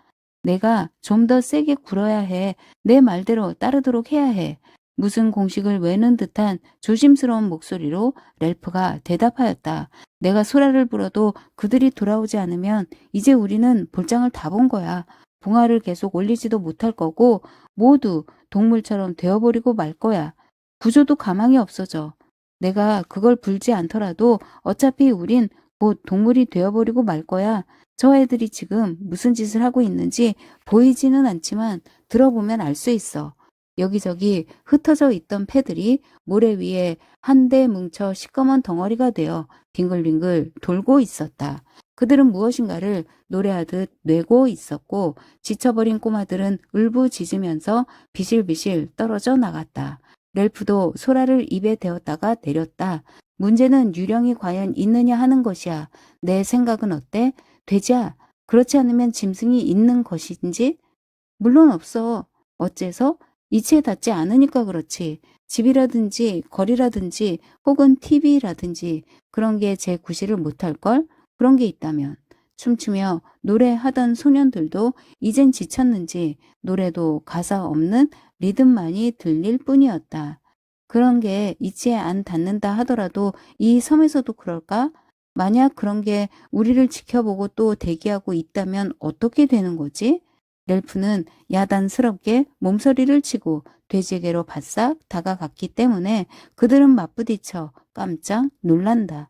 내가 좀 더 세게 굴어야 해. 내 말대로 따르도록 해야 해. 무슨 공식을 외는 듯한 조심스러운 목소리로 렐프가 대답하였다. 내가 소라를 불어도 그들이 돌아오지 않으면 이제 우리는 볼장을 다 본 거야. 봉화를 계속 올리지도 못할 거고 모두 동물처럼 되어버리고 말 거야. 구조도 가망이 없어져. 내가 그걸 불지 않더라도 어차피 우린 곧 동물이 되어버리고 말 거야. 저 애들이 지금 무슨 짓을 하고 있는지 보이지는 않지만 들어보면 알 수 있어. 여기저기 흩어져 있던 패들이 모래 위에 한데 뭉쳐 시꺼먼 덩어리가 되어 빙글빙글 돌고 있었다. 그들은 무엇인가를 노래하듯 뇌고 있었고 지쳐버린 꼬마들은 울부짖으면서 비실비실 떨어져 나갔다. 렐프도 소라를 입에 대었다가 내렸다. 문제는 유령이 과연 있느냐 하는 것이야. 내 생각은 어때? 돼지야. 그렇지 않으면 짐승이 있는 것인지? 물론 없어. 어째서? 이치에 닿지 않으니까 그렇지. 집이라든지 거리라든지 혹은 TV라든지 그런 게 제 구실을 못할걸? 그런 게 있다면. 춤추며 노래하던 소년들도 이젠 지쳤는지 노래도 가사 없는 리듬만이 들릴 뿐이었다. 그런 게 이치에 안 닿는다 하더라도 이 섬에서도 그럴까? 만약 그런 게 우리를 지켜보고 또 대기하고 있다면 어떻게 되는 거지? 렐프는 야단스럽게 몸서리를 치고 돼지에게로 바싹 다가갔기 때문에 그들은 맞부딪혀 깜짝 놀란다.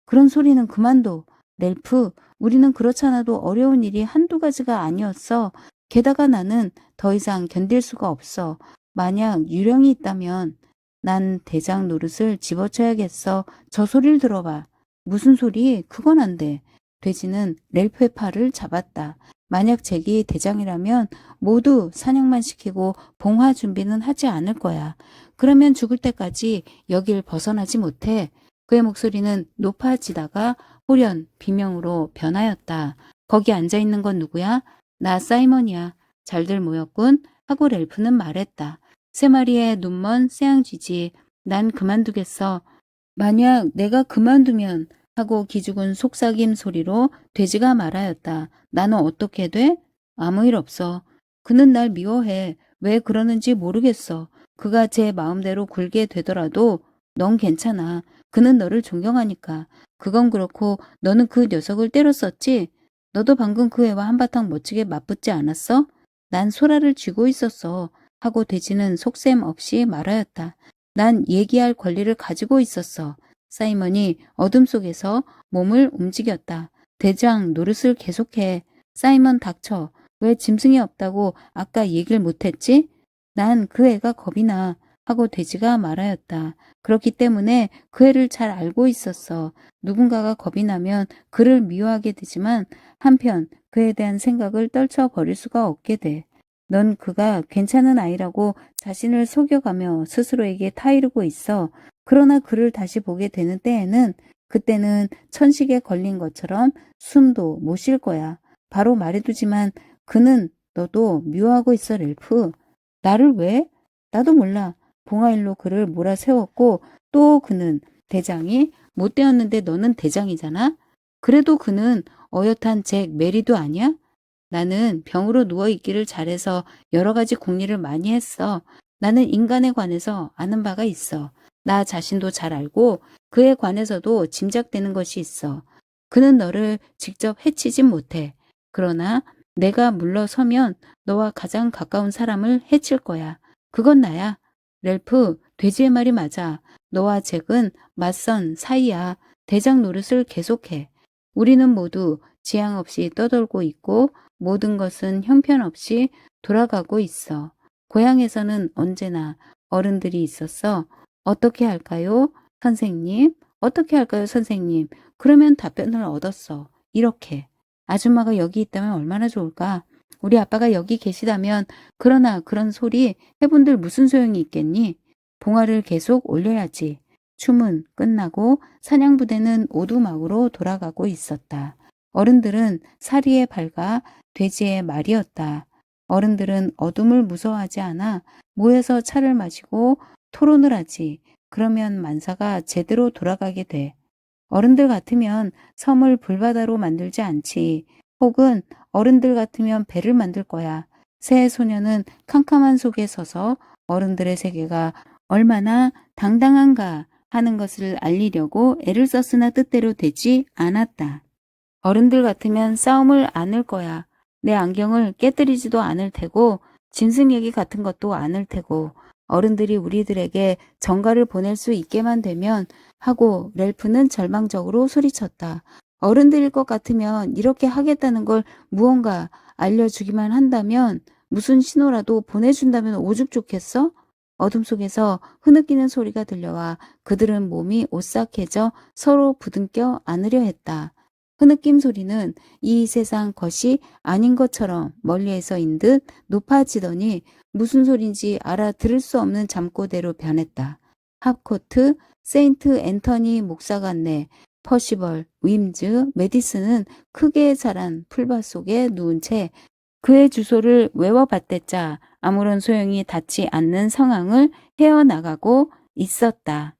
그런 소리는 그만둬. 렐프, 우리는 그렇잖아도 어려운 일이 한두 가지가 아니었어. 게다가 나는 더 이상 견딜 수가 없어. 만약 유령이 있다면 난 대장 노릇을 집어쳐야겠어. 저 소리를 들어봐. 무슨 소리? 그건 안 돼. 돼지는 렐프의 팔을 잡았다. 만약 잭이 대장이라면 모두 사냥만 시키고 봉화 준비는 하지 않을 거야. 그러면 죽을 때까지 여길 벗어나지 못해. 그의 목소리는 높아지다가 호련 비명으로 변하였다. 거기 앉아있는 건 누구야? 나 사이먼이야. 잘들 모였군. 하고 렐프는 말했다. 세 마리의 눈먼 쇠양쥐지. 난 그만두겠어. 만약 내가 그만두면 하고 기죽은 속삭임 소리로 돼지가 말하였다. 나는 어떻게 돼? 아무 일 없어. 그는 날 미워해. 왜 그러는지 모르겠어. 그가 제 마음대로 굴게 되더라도 넌 괜찮아. 그는 너를 존경하니까. 그건 그렇고 너는 그 녀석을 때렸었지? 너도 방금 그 애와 한바탕 멋지게 맞붙지 않았어? 난 소라를 쥐고 있었어. 하고 돼지는 속셈 없이 말하였다. 난 얘기할 권리를 가지고 있었어. 사이먼이 어둠 속에서 몸을 움직였다. 대장 노릇을 계속해. 사이먼 닥쳐. 왜 짐승이 없다고 아까 얘기를 못했지? 난 그 애가 겁이 나. 하고 돼지가 말하였다. 그렇기 때문에 그 애를 잘 알고 있었어. 누군가가 겁이 나면 그를 미워하게 되지만 한편 그에 대한 생각을 떨쳐버릴 수가 없게 돼. 넌 그가 괜찮은 아이라고 자신을 속여가며 스스로에게 타이르고 있어. 그러나 그를 다시 보게 되는 때에는 그때는 천식에 걸린 것처럼 숨도 못 쉴 거야. 바로 말해두지만 그는 너도 미워하고 있어, 렐프. 나를 왜? 나도 몰라. 봉화일로 그를 몰아세웠고 또 그는 대장이 못 되었는데 너는 대장이잖아? 그래도 그는 어엿한 잭 메리도 아니야? 나는 병으로 누워있기를 잘해서 여러 가지 궁리를 많이 했어. 나는 인간에 관해서 아는 바가 있어. 나 자신도 잘 알고 그에 관해서도 짐작되는 것이 있어. 그는 너를 직접 해치진 못해. 그러나 내가 물러서면 너와 가장 가까운 사람을 해칠 거야. 그건 나야. 렐프, 돼지의 말이 맞아. 너와 잭은 맞선 사이야. 대장 노릇을 계속해. 우리는 모두 지향 없이 떠돌고 있고 모든 것은 형편없이 돌아가고 있어. 고향에서는 언제나 어른들이 있었어. 어떻게 할까요? 선생님? 어떻게 할까요, 선생님? 그러면 답변을 얻었어. 이렇게. 아줌마가 여기 있다면 얼마나 좋을까? 우리 아빠가 여기 계시다면 그러나 그런 소리 해본들 무슨 소용이 있겠니? 봉화를 계속 올려야지. 춤은 끝나고 사냥부대는 오두막으로 돌아가고 있었다. 어른들은 사리에 밝아 돼지의 말이었다. 어른들은 어둠을 무서워하지 않아 모여서 차를 마시고 토론을 하지. 그러면 만사가 제대로 돌아가게 돼. 어른들 같으면 섬을 불바다로 만들지 않지. 혹은 어른들 같으면 배를 만들 거야. 새 소녀는 캄캄한 속에 서서 어른들의 세계가 얼마나 당당한가 하는 것을 알리려고 애를 썼으나 뜻대로 되지 않았다. 어른들 같으면 싸움을 않을 거야. 내 안경을 깨뜨리지도 않을 테고 짐승 얘기 같은 것도 않을 테고 어른들이 우리들에게 전가를 보낼 수 있게만 되면 하고 렐프는 절망적으로 소리쳤다. 어른들일 것 같으면 이렇게 하겠다는 걸 무언가 알려주기만 한다면 무슨 신호라도 보내준다면 오죽 좋겠어? 어둠 속에서 흐느끼는 소리가 들려와 그들은 몸이 오싹해져 서로 부둥켜 안으려 했다. 흐느낌 소리는 이 세상 것이 아닌 것처럼 멀리에서인 듯 높아지더니 무슨 소린지 알아들을 수 없는 잠꼬대로 변했다. 합코트, 세인트 앤터니 목사 같네. 퍼시벌, 윈즈, 메디슨은 크게 자란 풀밭 속에 누운 채 그의 주소를 외워봤댔자 아무런 소용이 닿지 않는 상황을 헤어나가고 있었다.